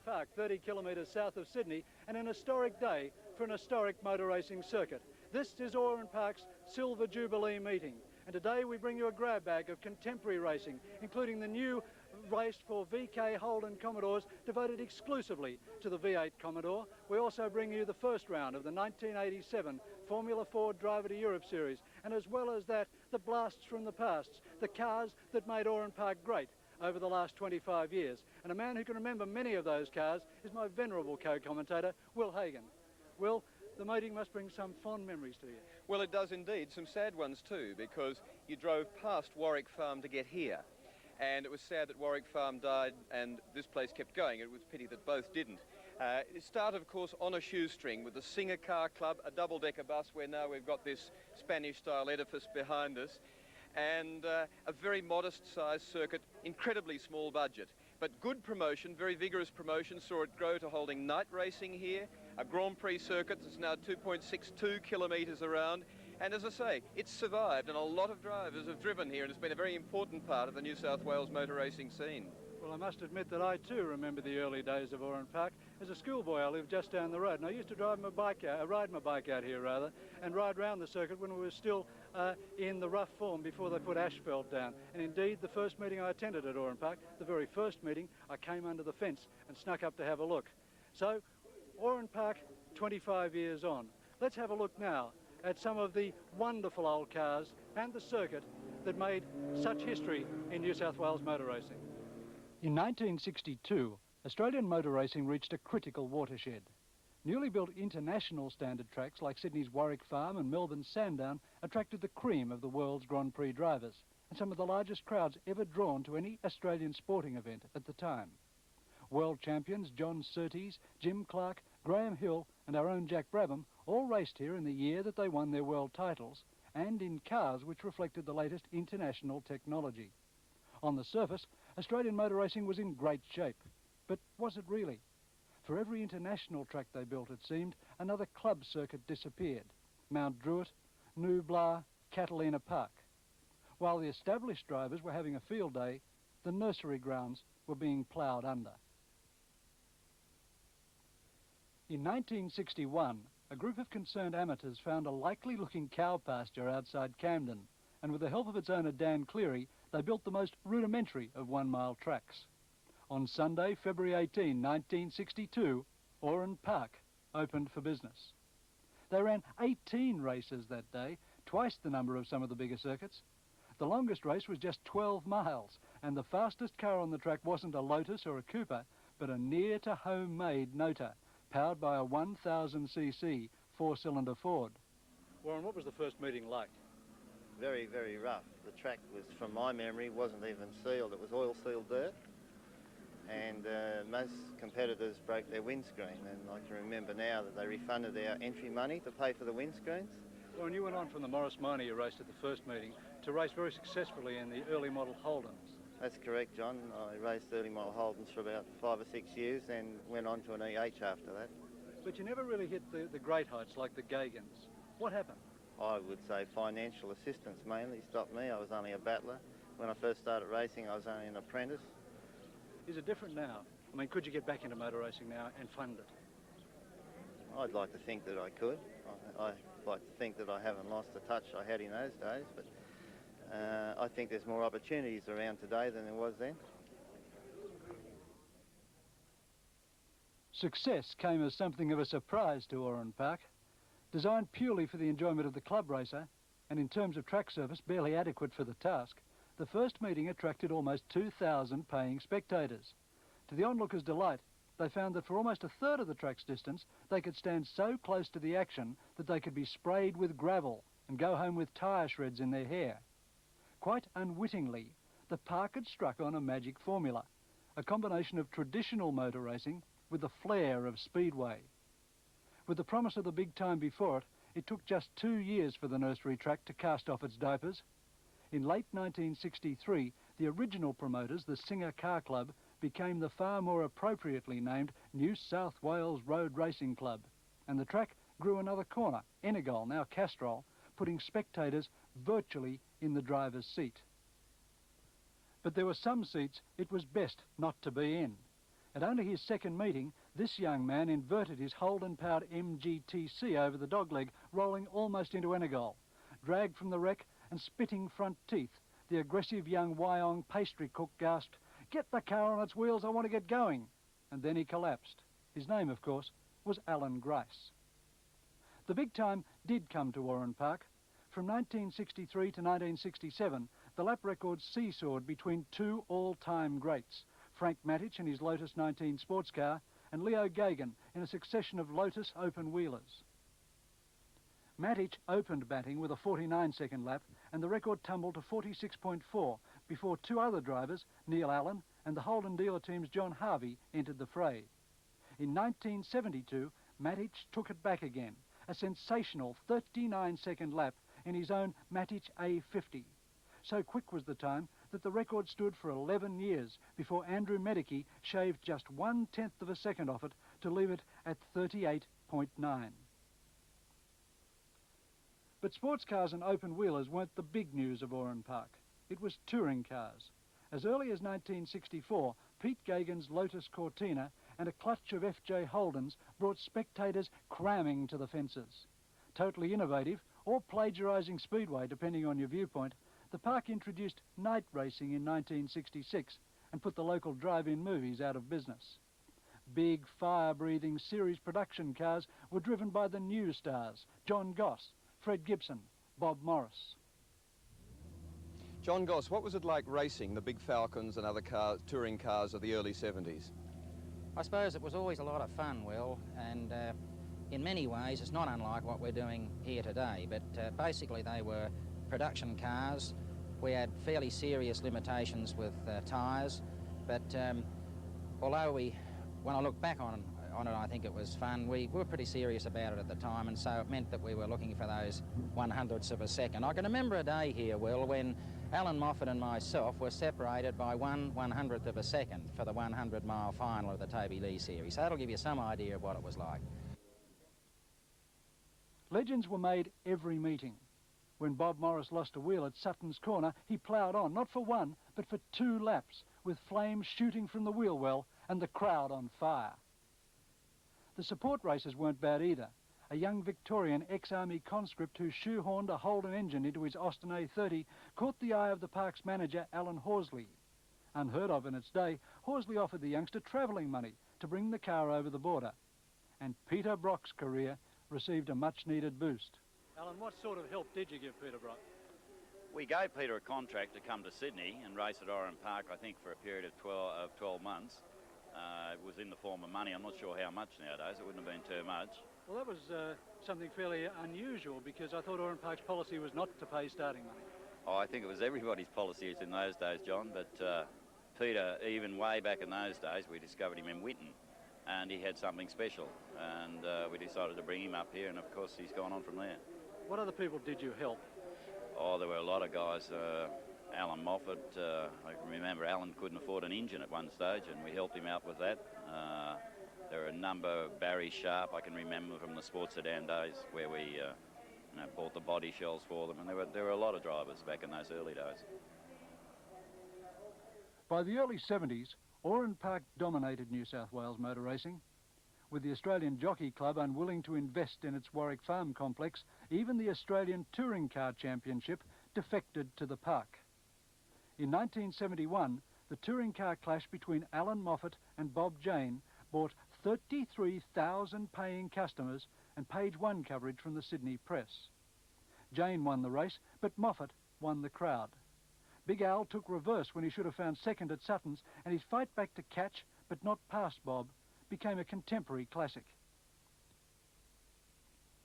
Park, 30 kilometres south of Sydney, and an historic day for an historic motor racing circuit. This is Oran Park's Silver Jubilee meeting, and today we bring you a grab bag of contemporary racing, including the new race for VK Holden Commodores devoted exclusively to the V8 Commodore. We also bring you the first round of the 1987 Formula Ford Driver to Europe series, and as well as that, the blasts from the past, the cars that made Oran Park great over the last 25 years. And a man who can remember many of those cars is my venerable co-commentator, Will Hagan. Will, the meeting must bring some fond memories to you. Well, it does indeed, some sad ones too, because you drove past Warwick Farm to get here. And it was sad that Warwick Farm died and this place kept going. It was a pity that both didn't. It started, of course, on a shoestring with the Singer Car Club, a double-decker bus, where now we've got this Spanish-style edifice behind us, and a very modest-sized circuit, incredibly small budget. But good promotion, very vigorous promotion, saw it grow to holding night racing here, a Grand Prix circuit that's now 2.62 kilometres around. And as I say, it's survived, and a lot of drivers have driven here, and it's been a very important part of the New South Wales motor racing scene. Well, I must admit that I too remember the early days of Oran Park. As a schoolboy, I lived just down the road, and I used to ride my bike out here, and ride round the circuit when we were still in the rough form before they put asphalt down. And indeed, the first meeting I attended at Oran Park, the very first meeting, I came under the fence and snuck up to have a look. So, Oran Park, 25 years on. Let's have a look now at some of the wonderful old cars and the circuit that made such history in New South Wales motor racing. In 1962, Australian motor racing reached a critical watershed. Newly built international standard tracks like Sydney's Warwick Farm and Melbourne's Sandown attracted the cream of the world's Grand Prix drivers and some of the largest crowds ever drawn to any Australian sporting event at the time. World champions John Surtees, Jim Clark, Graham Hill and our own Jack Brabham all raced here in the year that they won their world titles, and in cars which reflected the latest international technology. On the surface, Australian motor racing was in great shape. But was it really? For every international track they built, it seemed, another club circuit disappeared. Mount Druitt, Nublar, Catalina Park. While the established drivers were having a field day, the nursery grounds were being ploughed under. In 1961, a group of concerned amateurs found a likely-looking cow pasture outside Camden, and with the help of its owner Dan Cleary, they built the most rudimentary of one-mile tracks. On Sunday, February 18, 1962, Oran Park opened for business. They ran 18 races that day, twice the number of some of the bigger circuits. The longest race was just 12 miles, and the fastest car on the track wasn't a Lotus or a Cooper, but a near-to-home-made Nota, powered by a 1,000cc four-cylinder Ford. Warren, what was the first meeting like? Very, very rough. The track was, from my memory, wasn't even sealed. It was oil-sealed dirt, and most competitors broke their windscreen, and I can remember now that they refunded our entry money to pay for the windscreens. Well, and you went on from the Morris Minor you raced at the first meeting to race very successfully in the early model Holdens. That's correct, John. I raced early model Holdens for about 5 or 6 years and went on to an EH after that. But you never really hit the great heights like the Gagans. What happened? I would say financial assistance mainly stopped me. I was only a battler. When I first started racing, I was only an apprentice. Is it different now? I mean, could you get back into motor racing now and fund it? I'd like to think that I could. I'd like to think that I haven't lost the touch I had in those days, but I think there's more opportunities around today than there was then. Success came as something of a surprise to Oran Park. Designed purely for the enjoyment of the club racer, and in terms of track surface barely adequate for the task, the first meeting attracted almost 2,000 paying spectators. To the onlookers' delight, they found that for almost a third of the track's distance, they could stand so close to the action that they could be sprayed with gravel and go home with tyre shreds in their hair. Quite unwittingly, the park had struck on a magic formula, a combination of traditional motor racing with the flair of speedway. With the promise of the big time before it, it took just 2 years for the nursery track to cast off its diapers. In late 1963, the original promoters, the Singer Car Club, became the far more appropriately named New South Wales Road Racing Club, and the track grew another corner, Enegol, now Castrol, putting spectators virtually in the driver's seat. But there were some seats it was best not to be in. At only his second meeting, this young man inverted his Holden-powered MGTC over the dogleg, rolling almost into Enegol. Dragged from the wreck and spitting front teeth, the aggressive young Wyong pastry cook gasped, "Get the car on its wheels, I want to get going." And then he collapsed. His name, of course, was Alan Grice. The big time did come to Oran Park. From 1963 to 1967, the lap records seesawed between two all-time greats, Frank Matic in his Lotus 19 sports car and Leo Gagan in a succession of Lotus open-wheelers. Matic opened batting with a 49-second lap and the record tumbled to 46.4 before two other drivers, Neil Allen and the Holden dealer team's John Harvey, entered the fray. In 1972, Matic took it back again, a sensational 39-second lap in his own Matic A50. So quick was the time that the record stood for 11 years before Andrew Medici shaved just 1/10 of a second off it to leave it at 38.9. But sports cars and open-wheelers weren't the big news of Oran Park. It was touring cars. As early as 1964, Pete Gagan's Lotus Cortina and a clutch of FJ Holdens brought spectators cramming to the fences. Totally innovative, or plagiarising Speedway, depending on your viewpoint, the park introduced night racing in 1966 and put the local drive-in movies out of business. Big, fire-breathing series production cars were driven by the new stars, John Goss, Fred Gibson, Bob Morris. John Goss, what was it like racing the big Falcons and other touring cars of the early 70s? I suppose it was always a lot of fun, Will, and in many ways it's not unlike what we're doing here today, but basically they were production cars. We had fairly serious limitations with tyres, but although when I look back on it, I think it was fun. We were pretty serious about it at the time, and so it meant that we were looking for those 100ths of a second. I can remember a day here, Will, when Alan Moffat and myself were separated by 1/100th of a second for the 100-mile final of the Toby Lee series. So that'll give you some idea of what it was like. Legends were made every meeting. When Bob Morris lost a wheel at Sutton's Corner, he ploughed on, not for one, but for 2 laps, with flames shooting from the wheel well and the crowd on fire. The support races weren't bad either. A young Victorian ex-army conscript who shoehorned a Holden engine into his Austin A30 caught the eye of the park's manager, Alan Horsley. Unheard of in its day, Horsley offered the youngster travelling money to bring the car over the border. And Peter Brock's career received a much-needed boost. Alan, what sort of help did you give Peter Brock? We gave Peter a contract to come to Sydney and race at Oran Park, I think, for a period of 12 months. It was in the form of money. I'm not sure how much nowadays. It wouldn't have been too much. Well, that was something fairly unusual, because I thought Oran Park's policy was not to pay starting money. Oh, I think it was everybody's policies in those days, John, but Peter, even way back in those days, we discovered him in Whitten, and he had something special, and we decided to bring him up here, and of course he's gone on from there. What other people did you help? Oh, there were a lot of guys. Alan Moffat, I can remember Alan couldn't afford an engine at one stage, and we helped him out with that. There were a number, Barry Sharp, I can remember from the Sports Sedan days, where we bought the body shells for them, and there were a lot of drivers back in those early days. By the early 70s, Oran Park dominated New South Wales motor racing. With the Australian Jockey Club unwilling to invest in its Warwick Farm complex, even the Australian Touring Car Championship defected to the park. In 1971, the Touring Car Clash between Alan Moffat and Bob Jane brought 33,000 paying customers and page 1 coverage from the Sydney press. Jane won the race, but Moffat won the crowd. Big Al took reverse when he should have found second at Sutton's, and his fight back to catch, but not past Bob, became a contemporary classic.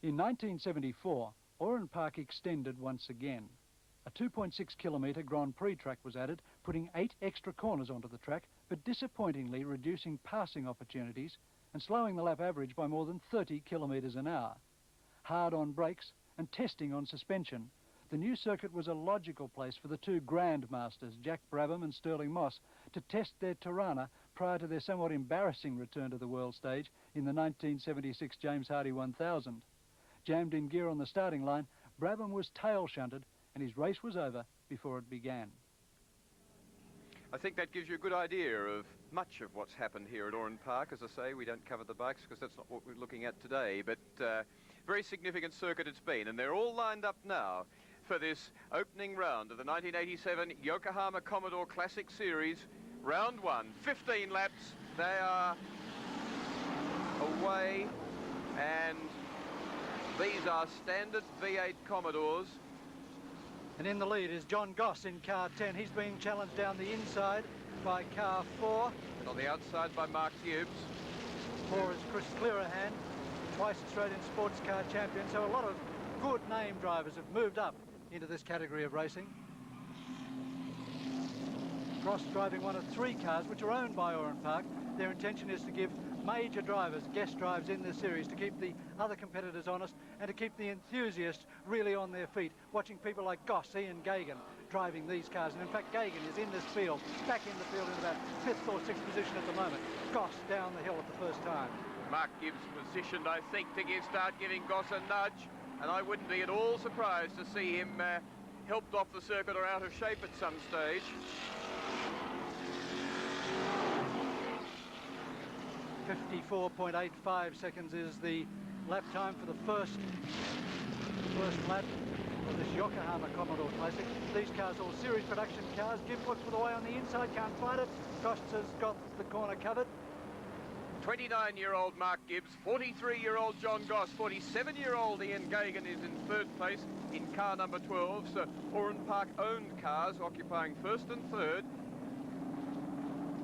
In 1974, Oran Park extended once again. A 2.6 kilometre Grand Prix track was added, putting 8 extra corners onto the track, but disappointingly reducing passing opportunities and slowing the lap average by more than 30 kilometres an hour. Hard on brakes and testing on suspension, the new circuit was a logical place for the two grandmasters, Jack Brabham and Sterling Moss, to test their Tirana prior to their somewhat embarrassing return to the world stage in the 1976 James Hardy 1000. Jammed in gear on the starting line, Brabham was tail shunted and his race was over before it began. I think that gives you a good idea of much of what's happened here at Oran Park. As I say, we don't cover the bikes because that's not what we're looking at today, but very significant circuit it's been, and they're all lined up now for this opening round of the 1987 Yokohama Commodore Classic Series, round 1, 15 laps. They are away, and these are standard V8 Commodores. And in the lead is John Goss in car 10. He's being challenged down the inside by car 4. And on the outside by Mark Gibbs. 4 is Chris Clearahan, twice Australian sports car champion. So a lot of good name drivers have moved up into this category of racing. Cross driving one of 3 cars which are owned by Oran Park. Their intention is to give major drivers guest drives in this series to keep the other competitors honest and to keep the enthusiasts really on their feet, watching people like Goss, Ian Gagan driving these cars. And in fact, Gagan is in this field, back in the field in about 5th or 6th position at the moment. Goss down the hill at the first time. Mark Gibbs positioned, I think, to start giving Goss a nudge, and I wouldn't be at all surprised to see him helped off the circuit or out of shape at some stage. 54.85 seconds is the lap time for the first lap of this Yokohama Commodore Classic. These cars all series production cars. Gibbs looks for the way on the inside, can't find it. Goss has got the corner covered. 29-year-old Mark Gibbs, 43-year-old John Goss, 47-year-old Ian Gagan is in 3rd place in car number 12. So Oran Park owned cars occupying 1st and 3rd.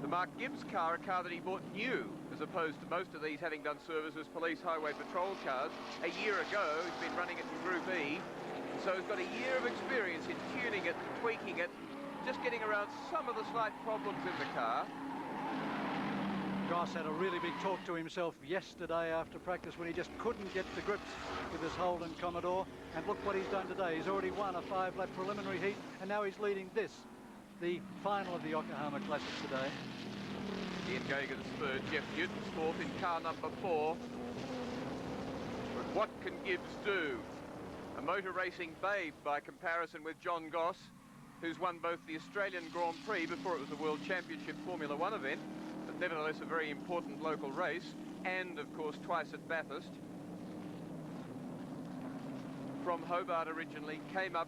The Mark Gibbs car, a car that he bought new, as opposed to most of these having done service as police highway patrol cars. A year ago, he's been running it in Group E, and so he's got a year of experience in tuning it, tweaking it, just getting around some of the slight problems in the car. Goss had a really big talk to himself yesterday after practice when he just couldn't get to grips with his Holden Commodore, and look what he's done today. He's already won a 5-lap preliminary heat, and now he's leading this, the final of the Yokohama Classic today. Ian Gagan's 3rd, Jeff Newton's 4th in car number 4. But what can Gibbs do? A motor racing babe by comparison with John Goss, who's won both the Australian Grand Prix before it was a World Championship Formula 1 event, but nevertheless a very important local race, and of course twice at Bathurst. From Hobart originally, came up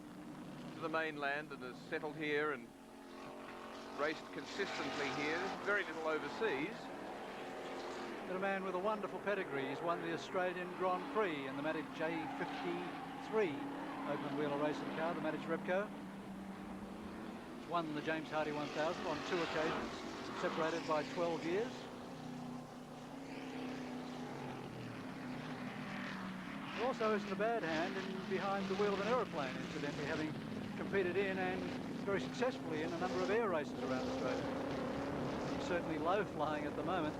to the mainland and has settled here and raced consistently here, very little overseas. But a man with a wonderful pedigree. He's won the Australian Grand Prix in the Matic J53 open wheeler racing car, the Matic Repco. He's won the James Hardy 1000 on 2 occasions, separated by 12 years. He also isn't a bad hand in behind the wheel of an aeroplane, incidentally, having competed in and very successfully in a number of air races around Australia. He's certainly low flying at the moment.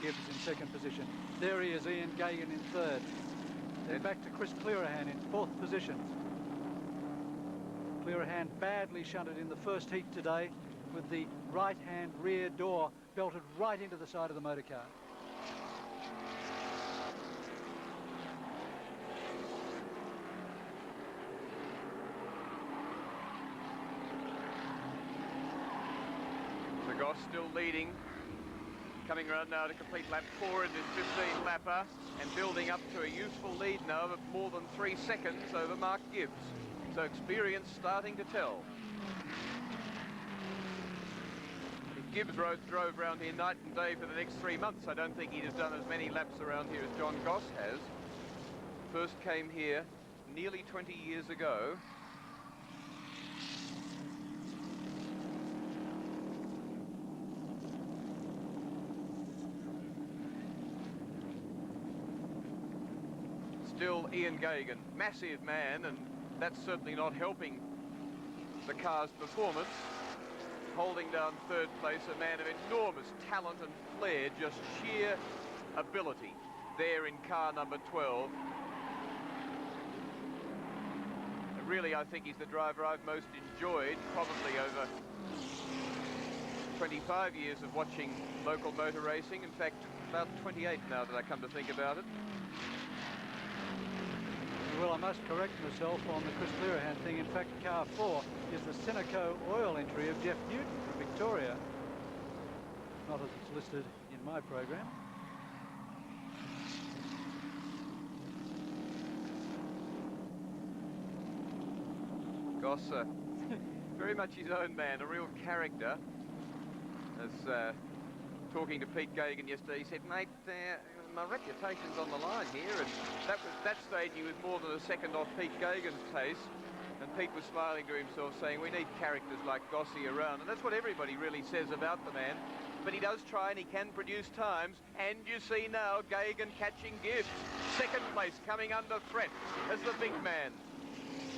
Gibbs in 2nd position. There he is, Ian Gagan in 3rd. Then back to Chris Clearahan in 4th position. Clearahan badly shunted in the first heat today with the right-hand rear door belted right into the side of the motor car. Goss still leading, coming around now to complete lap 4 in his 15-lapper and building up to a useful lead now of more than 3 seconds over Mark Gibbs. So experience starting to tell. If Gibbs drove around here night and day for the next 3 months, I don't think he'd have done as many laps around here as John Goss has. First came here nearly 20 years ago. Still Ian Gagan, massive man, and that's certainly not helping the car's performance. Holding down 3rd place, a man of enormous talent and flair, just sheer ability there in car number 12. And really, I think he's the driver I've most enjoyed, probably over 25 years of watching local motor racing. In fact, about 28 now that I come to think about it. Well, I must correct myself on the Chris Clearahan thing. In fact, car 4 is the Cineco oil entry of Jeff Newton from Victoria. Not as it's listed in my program. Goss, very much his own man, a real character. As talking to Pete Gagan yesterday, he said, mate, my reputation's on the line here, and that stage he was more than a second off Pete Gagan's pace, and Pete was smiling to himself saying, we need characters like Gossie around, and that's what everybody really says about the man. But he does try and he can produce times, and you see now Gagan catching Gibbs. Second place coming under threat as the big man.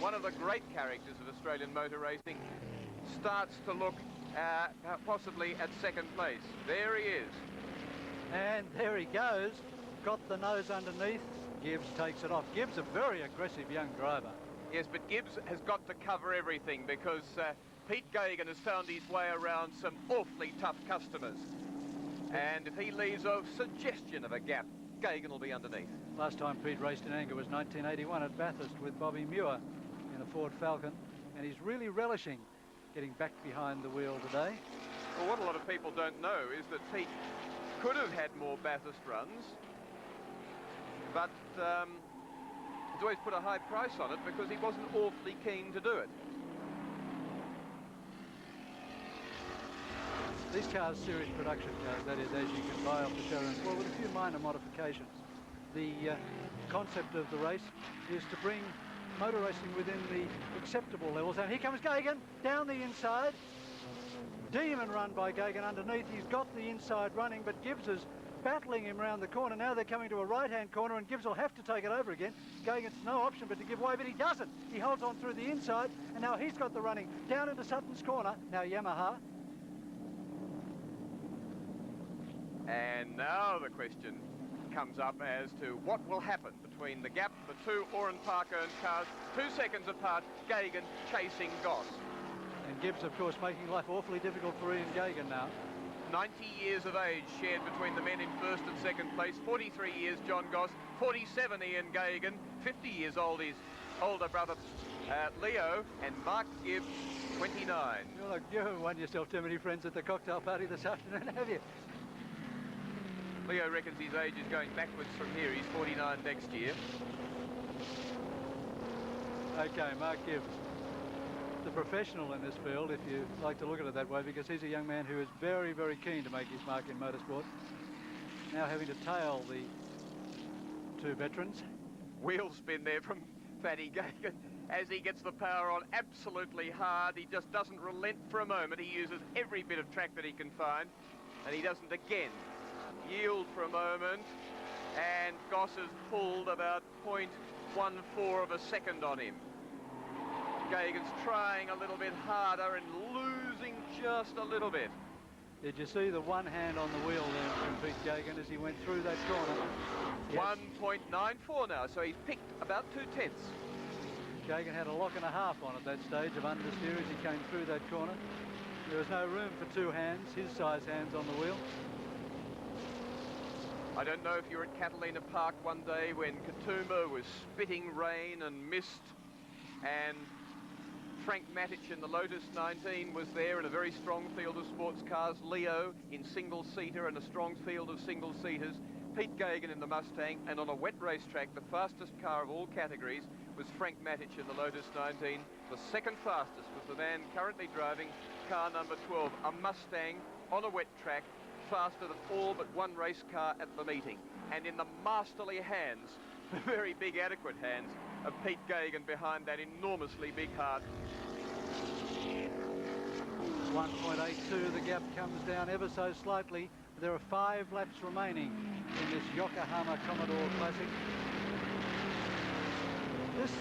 One of the great characters of Australian motor racing starts to look possibly at second place. There he is. And there he goes. Got the nose underneath. Gibbs takes it off. Gibbs, a very aggressive young driver. Yes, but Gibbs has got to cover everything because Pete Gagan has found his way around some awfully tough customers. And if he leaves a suggestion of a gap, Gagan will be underneath. Last time Pete raced in anger was 1981 at Bathurst with Bobby Muir in a Ford Falcon, and he's really relishing getting back behind the wheel today. Well, what a lot of people don't know is that Pete could have had more Bathurst runs, but he's always put a high price on it because he wasn't awfully keen to do it. These cars, series production cars, that is, as you can buy off the showroom floor with a few minor modifications. The concept of the race is to bring motor racing within the acceptable levels. And here comes Gagan down the inside. Demon run by Gagan underneath. He's got the inside running, but Gibbs is battling him around the corner. Now they're coming to a right-hand corner, and Gibbs will have to take it over again. Gagan's no option but to give way, but he doesn't. He holds on through the inside, and now he's got the running down into Sutton's corner. Now Yamaha. And now the question comes up as to what will happen between the gap, the two Oran Park owned cars, 2 seconds apart, Gagan chasing Goss. And Gibbs, of course, making life awfully difficult for Ian Gagan now. 90 years of age shared between the men in first and second place, 43 years John Goss, 47 Ian Gagan, 50 years old his older brother Leo, and Mark Gibbs, 29. Well, look, you haven't won yourself too many friends at the cocktail party this afternoon, have you? Leo reckons his age is going backwards from here. He's 49 next year. Okay, Mark Gibbs, the professional in this field, if you like to look at it that way, because he's a young man who is very, very keen to make his mark in motorsport. Now having to tail the two veterans. Wheel spin there from Fatty Gagan as he gets the power on absolutely hard. He just doesn't relent for a moment. He uses every bit of track that he can find, and he doesn't again yield for a moment, and Goss has pulled about 0.14 of a second on him. Gagan's trying a little bit harder and losing just a little bit. Did you see the one hand on the wheel there from Pete Gagan as he went through that corner? Yes. 1.94 now, so he's picked about 2/10. Gagan had a lock and a half on at that stage of understeer as he came through that corner. There was no room for two hands, his size hands on the wheel. I don't know if you were at Catalina Park one day when Katoomba was spitting rain and mist, and Frank Matic in the Lotus 19 was there in a very strong field of sports cars, Leo in single-seater and a strong field of single-seaters, Pete Gagan in the Mustang, and on a wet racetrack, the fastest car of all categories was Frank Matic in the Lotus 19. The second fastest was the man currently driving car number 12, a Mustang on a wet track, faster than all but one race car at the meeting. And in the masterly hands, the very big adequate hands of Pete Gagan behind that enormously big heart. 1.82, the gap comes down ever so slightly. There are 5 laps remaining in this Yokohama Commodore Classic. This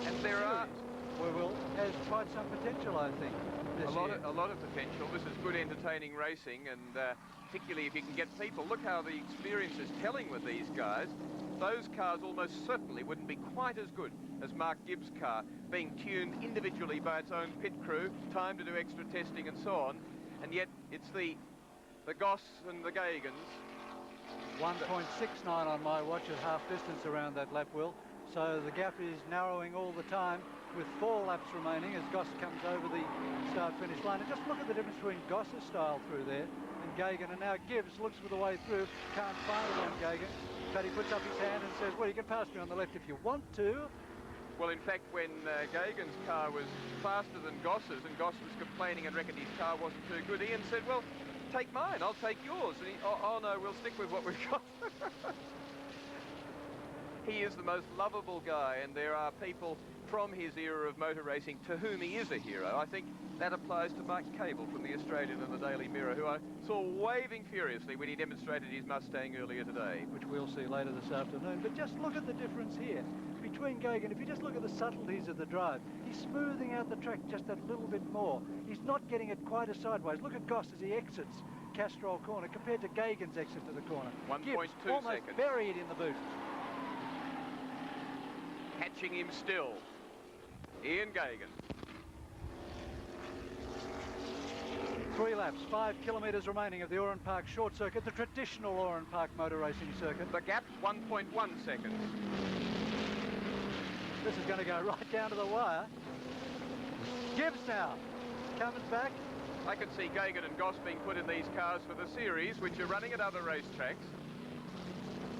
and there are will has quite some potential, I think. A lot of potential. This is good entertaining racing, and particularly if you can get people. Look how the experience is telling with these guys. Those cars almost certainly wouldn't be quite as good as Mark Gibbs' car, being tuned individually by its own pit crew, time to do extra testing and so on, and yet it's the Goss and the Gagans 1.69 on my watch at half distance around that lap, Will. So the gap is narrowing all the time with 4 laps remaining as Goss comes over the start-finish line. And just look at the difference between Goss's style through there and Gagan. And now Gibbs looks for the way through, can't find it on Gagan. But he puts up his hand and says, well, you can pass me on the left if you want to. Well, in fact, when Gagan's car was faster than Goss's and Goss was complaining and reckoned his car wasn't too good, Ian said, well, take mine, I'll take yours. And he, oh no, we'll stick with what we've got. He is the most lovable guy, and there are people from his era of motor racing to whom he is a hero. I think that applies to Mike Cable from the Australian and the Daily Mirror, who I saw waving furiously when he demonstrated his Mustang earlier today. Which we'll see later this afternoon. But just look at the difference here between Gagan. If you just look at the subtleties of the drive, he's smoothing out the track just that little bit more. He's not getting it quite as sideways. Look at Goss as he exits Castrol corner compared to Gagan's exit to the corner. 1.2 almost seconds. Buried in the boot. Catching him still, Ian Gagan. 3 laps, 5 kilometres remaining of the Oran Park short circuit, the traditional Oran Park motor racing circuit. The gap, 1.1 seconds. This is going to go right down to the wire. Gibbs now coming back. I can see Gagan and Goss being put in these cars for the series, which are running at other racetracks.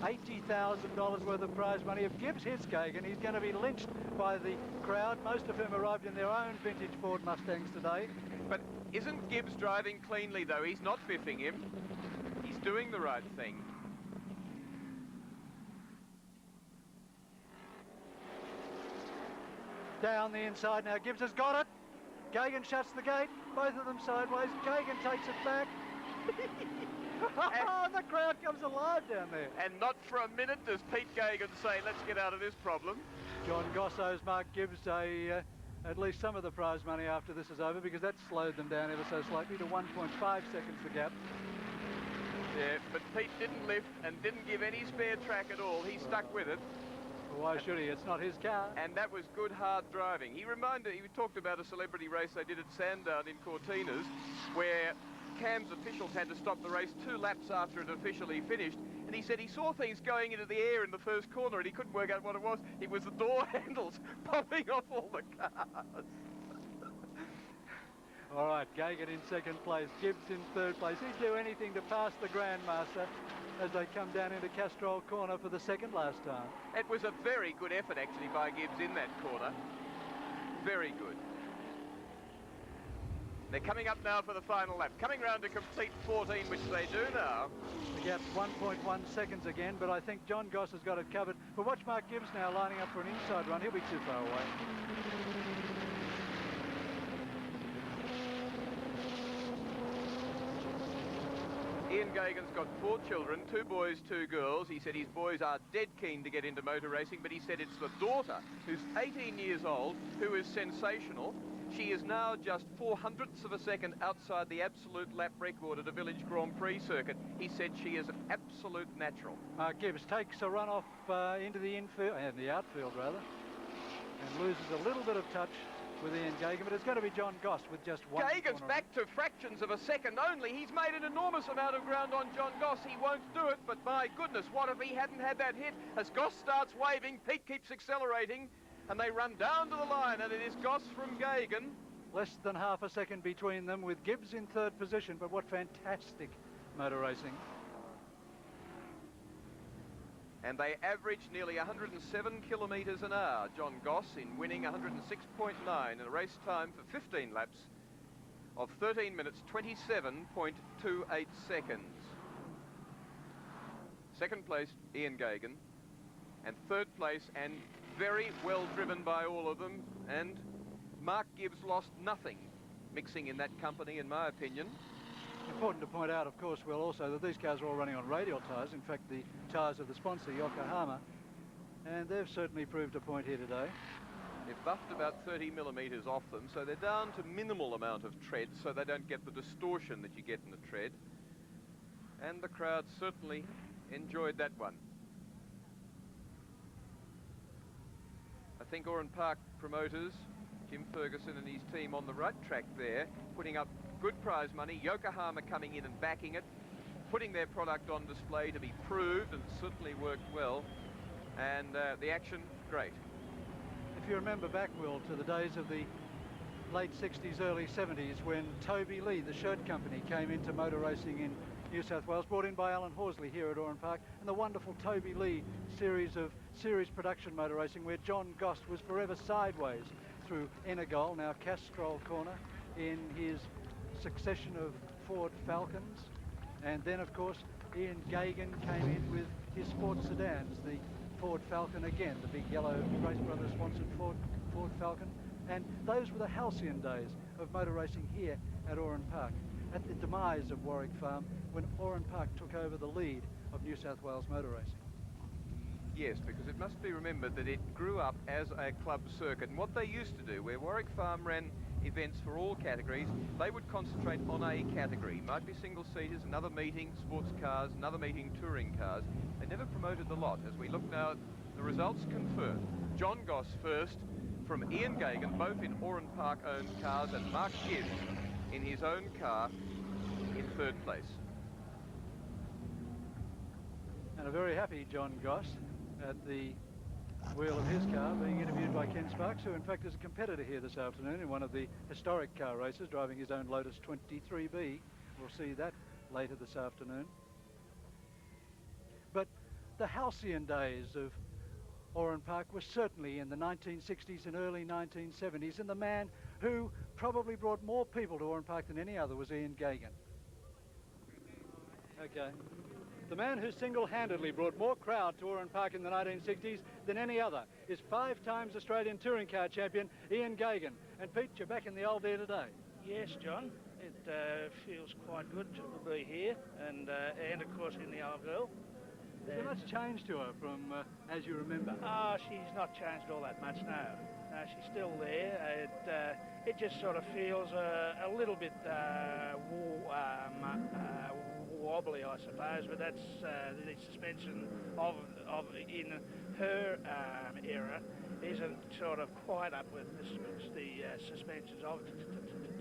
$80,000 worth of prize money. If Gibbs hits Gagan, he's going to be lynched by the crowd, most of whom arrived in their own vintage Ford Mustangs today. But isn't Gibbs driving cleanly, though? He's not biffing him. He's doing the right thing. Down the inside now, Gibbs has got it. Gagan shuts the gate, both of them sideways. Gagan takes it back. And the crowd comes alive down there. And not for a minute does Pete Gagan say, let's get out of this problem. John Goss owes Mark Gibbs at least some of the prize money after this is over, because that slowed them down ever so slightly to 1.5 seconds the gap. Yeah, but Pete didn't lift and didn't give any spare track at all. He stuck with it. Well, why should he? It's not his car. And that was good, hard driving. He talked about a celebrity race they did at Sandown in Cortinas, where Cam's officials had to stop the race 2 laps after it officially finished, and he said he saw things going into the air in the first corner and he couldn't work out what it was. It was the door handles popping off all the cars. All right, Gagan in second place, Gibbs in third place. He'd do anything to pass the Grandmaster as they come down into Castrol corner for the second last time. It was a very good effort actually by Gibbs in that corner. Very good. They're coming up now for the final lap. Coming round to complete 14, which they do now. The gap's 1.1 seconds again, but I think John Goss has got it covered. But watch Mark Gibbs now lining up for an inside run. He'll be too far away. Ian Gagan's got 4 children, 2 boys, 2 girls. He said his boys are dead keen to get into motor racing, but he said it's the daughter, who's 18 years old, who is sensational. She is now just 0.04 of a second outside the absolute lap record at a Village Grand Prix circuit. He said she is an absolute natural. Gibbs takes a run off into the infield, the outfield rather, and loses a little bit of touch with Ian Gagan, but it's going to be John Goss with just 1 Gagan's back to fractions of a second only. He's made an enormous amount of ground on John Goss. He won't do it, but my goodness, what if he hadn't had that hit? As Goss starts waving, Pete keeps accelerating, and they run down to the line, and it is Goss from Gagan. Less than half a second between them, with Gibbs in third position, but what fantastic motor racing. And they average nearly 107 kilometres an hour. John Goss in winning 106.9 in a race time for 15 laps of 13 minutes 27.28 seconds. Second place, Ian Gagan, and third place, and very well driven by all of them, and Mark Gibbs lost nothing mixing in that company, in my opinion. Important to point out, of course, Will, also that these cars are all running on radial tyres. In fact, the tyres of the sponsor, Yokohama, and they've certainly proved a point here today. They've buffed about 30 millimetres off them, so they're down to minimal amount of tread, so they don't get the distortion that you get in the tread. And the crowd certainly enjoyed that one. I think Oran Park promoters, Jim Ferguson and his team on the right track there, putting up good prize money. Yokohama coming in and backing it. putting their product on display to be proved, and certainly worked well. And the action, great. If you remember back, Will, to the days of the late 60s, early 70s, when Toby Lee, the shirt company, came into motor racing in New South Wales, brought in by Alan Horsley here at Oran Park, and the wonderful Toby Lee series of series production motor racing, where John Goss was forever sideways through Enegol, now Castrol Corner, in his succession of Ford Falcons. And then, of course, Ian Gagan came in with his sports sedans, the Ford Falcon again, the big yellow Grace Brothers sponsored Ford Falcon. And those were the halcyon days of motor racing here at Oran Park, at the demise of Warwick Farm, when Oran Park took over the lead of New South Wales motor racing. Yes, because it must be remembered that it grew up as a club circuit, and what they used to do, where Warwick Farm ran events for all categories, they would concentrate on a category. Might be single-seaters, another meeting sports cars, another meeting touring cars. They never promoted the lot. As we look now, the results confirm. John Goss first, from Ian Gagan, both in Oran Park owned cars, and Mark Gibbs in his own car in third place. And a very happy John Goss at the wheel of his car, being interviewed by Ken Sparks, who in fact is a competitor here this afternoon in one of the historic car races, driving his own Lotus 23B. We'll see that later this afternoon. But the halcyon days of Oran Park was certainly in the 1960s and early 1970s, and the man who probably brought more people to Oran Park than any other was Ian Gagan. Okay. The man who single-handedly brought more crowd to Oran Park in the 1960s than any other is 5 times Australian touring car champion Ian Gagan. And Pete, you're back in the old air today. Yes, John. It feels quite good to be here, and of course in the old girl. Is there much change to her from as you remember? Oh, she's not changed all that much, no. No, she's still there. It just sort of feels a little bit wobbly, I suppose, but that's the suspension in her era isn't sort of quite up with the suspensions of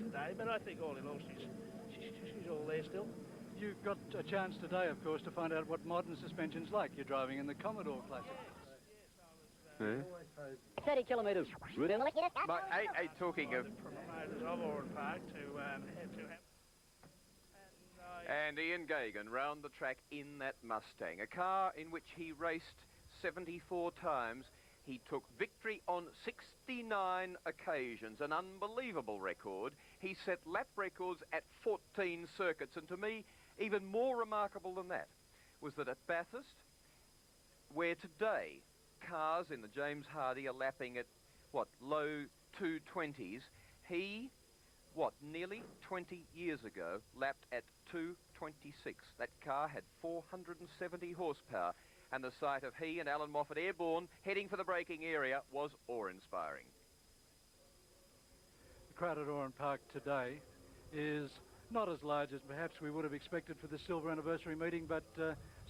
today. But I think all in all, she's all there still. You got a chance today, of course, to find out what modern suspension's like. You're driving in the Commodore Classic. Yeah. 30 kilometres. Talking of... promoters of Oran Park to have... And Ian Gagan round the track in that Mustang, a car in which he raced 74 times. He took victory on 69 occasions, an unbelievable record. He set lap records at 14 circuits, and to me, even more remarkable than that was that at Bathurst, where today cars in the James Hardy are lapping at, what, low 220s, he, what, nearly 20 years ago, lapped at 226. That car had 470 horsepower, and the sight of he and Alan Moffat airborne heading for the braking area was awe-inspiring. The crowd at Oran Park today is not as large as perhaps we would have expected for the silver anniversary meeting, but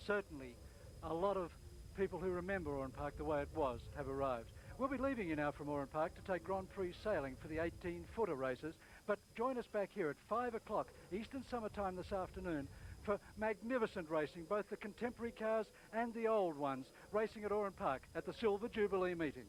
certainly a lot of people who remember Oran Park the way it was have arrived. We'll be leaving you now from Oran Park to take Grand Prix sailing for the 18-footer races, but join us back here at 5 o'clock Eastern Summertime this afternoon for magnificent racing, both the contemporary cars and the old ones, racing at Oran Park at the Silver Jubilee meeting.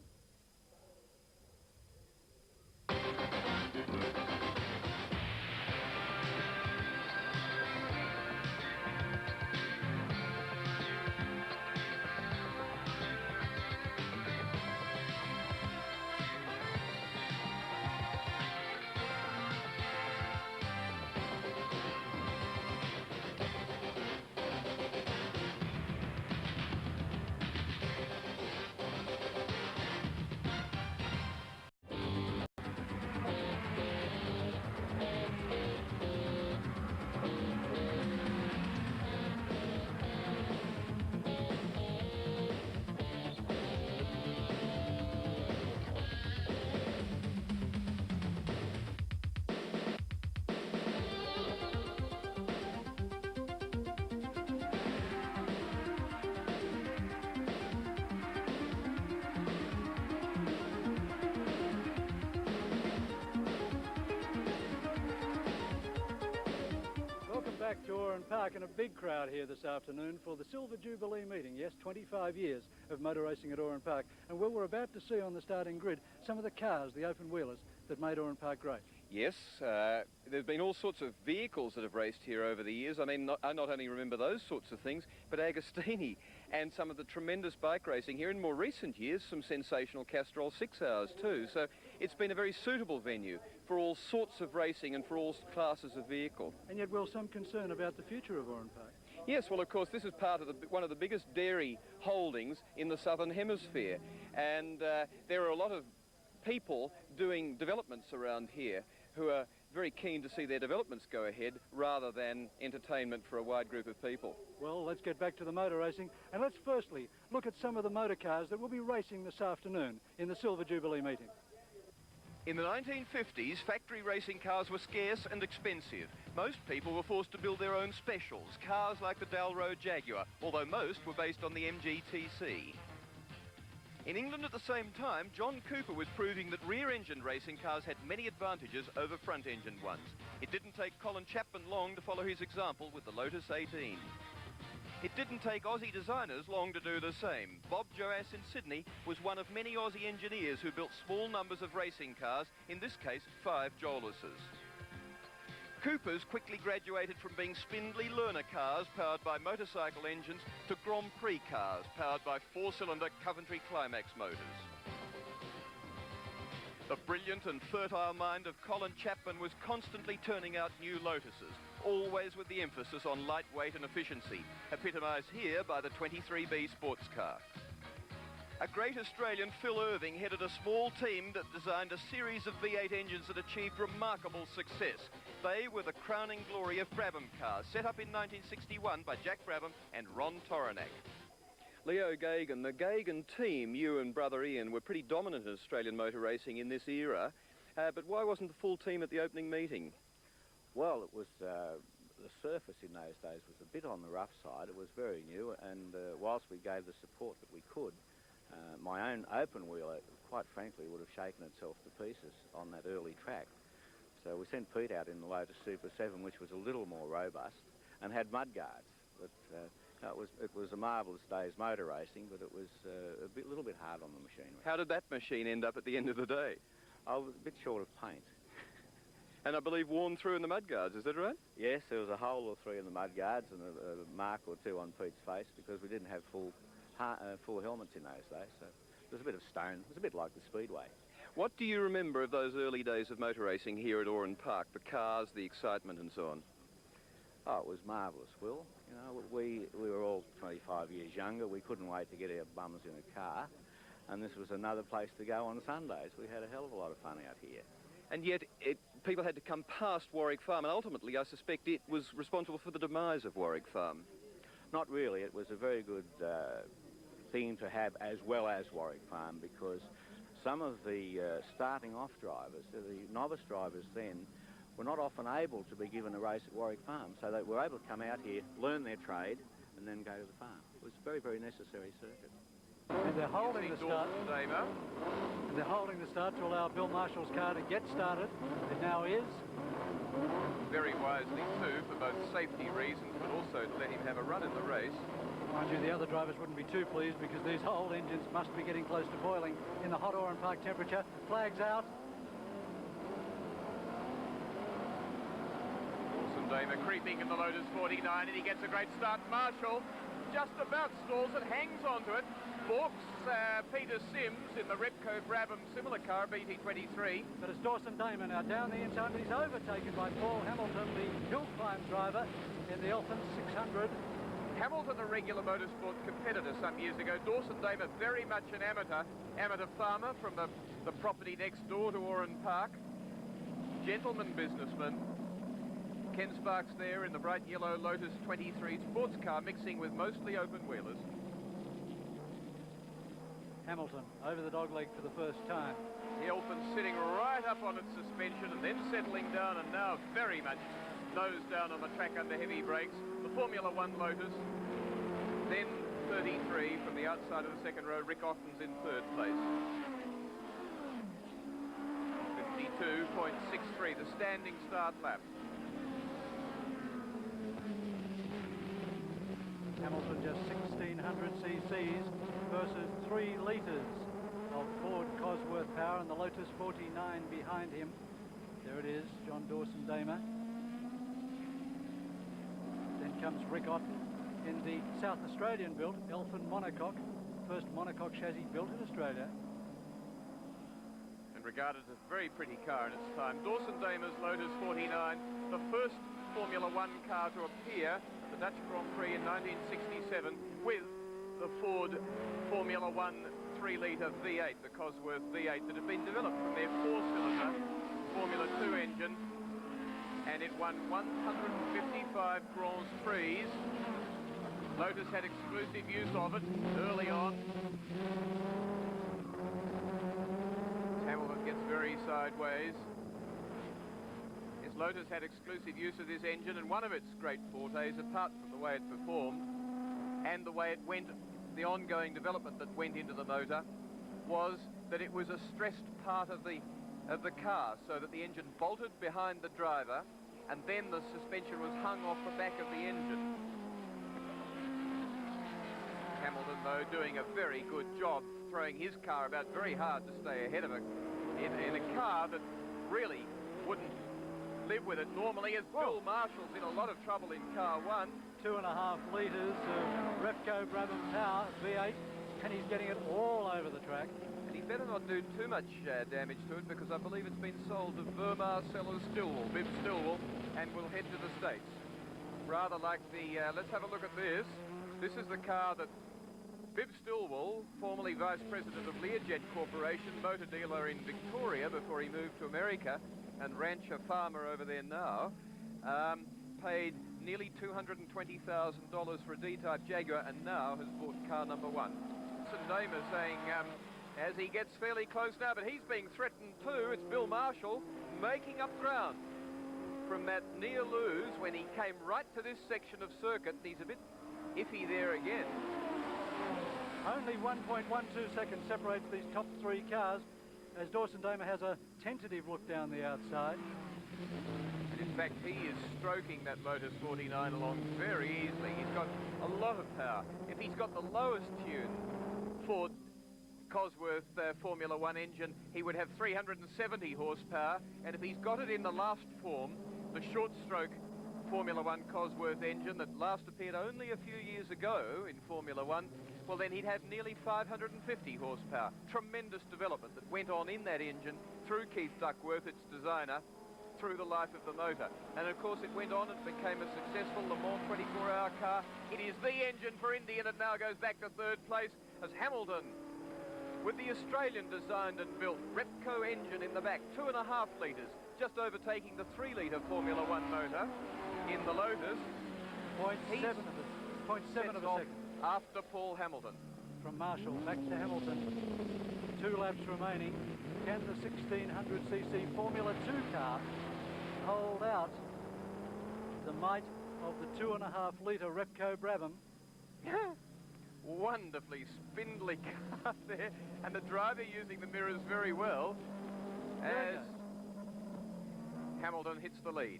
Oran Park, and a big crowd here this afternoon for the Silver Jubilee meeting. Yes, 25 years of motor racing at Oran Park. And well, we're about to see on the starting grid some of the cars, the open wheelers, that made Oran Park great. Yes, there have been all sorts of vehicles that have raced here over the years. I mean, I not only remember those sorts of things, but Agostini and some of the tremendous bike racing here. In more recent years, some sensational Castrol 6 hours too. So it's been a very suitable venue for all sorts of racing and for all classes of vehicle. And yet, well, some concern about the future of Oran Park. Yes, well, of course, this is part of one of the biggest dairy holdings in the Southern Hemisphere. And there are a lot of people doing developments around here who are very keen to see their developments go ahead rather than entertainment for a wide group of people. Well, let's get back to the motor racing, and let's firstly look at some of the motor cars that will be racing this afternoon in the Silver Jubilee meeting. In the 1950s, factory racing cars were scarce and expensive. Most people were forced to build their own specials, cars like the Dalro Jaguar, although most were based on the MGTC. In England at the same time, John Cooper was proving that rear-engined racing cars had many advantages over front-engined ones. It didn't take Colin Chapman long to follow his example with the Lotus 18. It didn't take Aussie designers long to do the same. Bob Joass in Sydney was one of many Aussie engineers who built small numbers of racing cars, in this case 5 Joluses. Coopers quickly graduated from being spindly learner cars powered by motorcycle engines to Grand Prix cars powered by 4-cylinder Coventry Climax motors. The brilliant and fertile mind of Colin Chapman was constantly turning out new Lotuses, always with the emphasis on lightweight and efficiency, epitomised here by the 23B sports car. A great Australian, Phil Irving, headed a small team that designed a series of V8 engines that achieved remarkable success. They were the crowning glory of Brabham cars, set up in 1961 by Jack Brabham and Ron Toranac. Leo Gagan, the Gagan team, you and brother Ian, were pretty dominant in Australian motor racing in this era, but why wasn't the full team at the opening meeting? Well, it was the surface in those days was a bit on the rough side. It was very new, and whilst we gave the support that we could, my own open wheeler, quite frankly, would have shaken itself to pieces on that early track. So we sent Pete out in the Lotus Super 7, which was a little more robust and had mud guards. But it was a marvellous day's motor racing, but it was a little bit hard on the machinery. How did that machine end up at the end of the day? I was a bit short of paint. And I believe worn through in the mud guards, is that right? Yes, there was a hole or 3 in the mud guards and a mark or 2 on Pete's face because we didn't have full helmets in those days. So it was a bit of stone. It was a bit like the Speedway. What do you remember of those early days of motor racing here at Oran Park? The cars, the excitement and so on? Oh, it was marvellous, Will. You know, we were all 25 years younger. We couldn't wait to get our bums in a car. And this was another place to go on Sundays. We had a hell of a lot of fun out here. And yet people had to come past Warwick Farm, and ultimately I suspect it was responsible for the demise of Warwick Farm. Not really. It was a very good thing to have as well as Warwick Farm, because some of the starting off drivers, the novice drivers then, were not often able to be given a race at Warwick Farm, so they were able to come out here, learn their trade, and then go to the farm. It was a very, very necessary circuit. And they're holding the start. And they're holding the start to allow Bill Marshall's car to get started. It now is. Very wisely too, for both safety reasons, but also to let him have a run in the race. Mind you, the other drivers wouldn't be too pleased because these old engines must be getting close to boiling in the hot Oran Park temperature. Flags out. Dawson Damer creeping in the Lotus 49, and he gets a great start. Marshall just about stalls it, hangs onto it. Books Peter Sims in the Repco Brabham similar car, BT23. But it's Dawson Damer now down the inside, but he's overtaken by Paul Hamilton, the hill climb driver in the Elfin 600. Hamilton, a regular motorsport competitor some years ago. Dawson Damer, very much an amateur farmer from the property next door to Oran Park. Gentleman businessman. Ken Sparks there in the bright yellow Lotus 23 sports car, mixing with mostly open wheelers. Hamilton over the dogleg for the first time. The Elfin sitting right up on its suspension and then settling down, and now very much nose down on the track under heavy brakes. The Formula One Lotus, then 33 from the outside of the second row. Rick Often's in third place. 52.63, the standing start lap. Hamilton just 1600 cc's versus 3 litres of Ford Cosworth power, and the Lotus 49 behind him. There it is, John Dawson Damer. Then comes Rick Otten in the South Australian built Elfin monocoque, first monocoque chassis built in Australia. And regarded as a very pretty car in its time. Dawson Damer's Lotus 49, the first Formula One car to appear at the Dutch Grand Prix in 1967 with the Ford Formula One 3-litre V8, the Cosworth V8 that had been developed from their 4-cylinder Formula 2 engine, and it won 155 Grand Prix. Lotus had exclusive use of it early on. Hamilton gets very sideways. Yes, Lotus had exclusive use of this engine, and one of its great fortes, apart from the way it performed and the way it went, the ongoing development that went into the motor, was that it was a stressed part of the car, so that the engine bolted behind the driver, and then the suspension was hung off the back of the engine. Hamilton, though, doing a very good job throwing his car about very hard to stay ahead of it in a car that really wouldn't live with it normally, as Bill Marshall's in a lot of trouble in car 1. 2.5 litres of Repco Brabham power, V8, and he's getting it all over the track. And he better not do too much damage to it, because I believe it's been sold to Vermar Sellers Stillwell, Bibb Stillwell, and will head to the States. Rather like the, let's have a look at this. This is the car that Bibb Stillwell, formerly Vice President of Learjet Corporation, motor dealer in Victoria before he moved to America, and rancher farmer over there now, paid nearly $220,000 for a D-Type Jaguar, and now has bought car number 1. St. Damer saying, as he gets fairly close now, but he's being threatened too. It's Bill Marshall making up ground from that near lose when he came right to this section of circuit. He's a bit iffy there again. Only 1.12 seconds separates these top 3 cars, as Dawson Damer has a tentative look down the outside. And in fact, he is stroking that Lotus 49 along very easily. He's got a lot of power. If he's got the lowest tune Ford Cosworth Formula One engine, he would have 370 horsepower, and if he's got it in the last form, the short stroke Formula One Cosworth engine that last appeared only a few years ago in Formula One, well then he'd have nearly 550 horsepower. Tremendous development that went on in that engine through Keith Duckworth, its designer, through the life of the motor. And of course it went on and became a successful Le Mans 24-hour car. It is the engine for Indy, and it now goes back to 3rd place as Hamilton, with the Australian designed and built Repco engine in the back, 2.5 litres, just overtaking the 3-litre Formula One motor in the Lotus. 0.7 of a second. After Paul Hamilton. From Marshall back to Hamilton. 2 laps remaining. Can the 1600cc Formula 2 car hold out the might of the 2.5 litre Repco Brabham? Wonderfully spindly car there, and the driver using the mirrors very well as Hamilton hits the lead.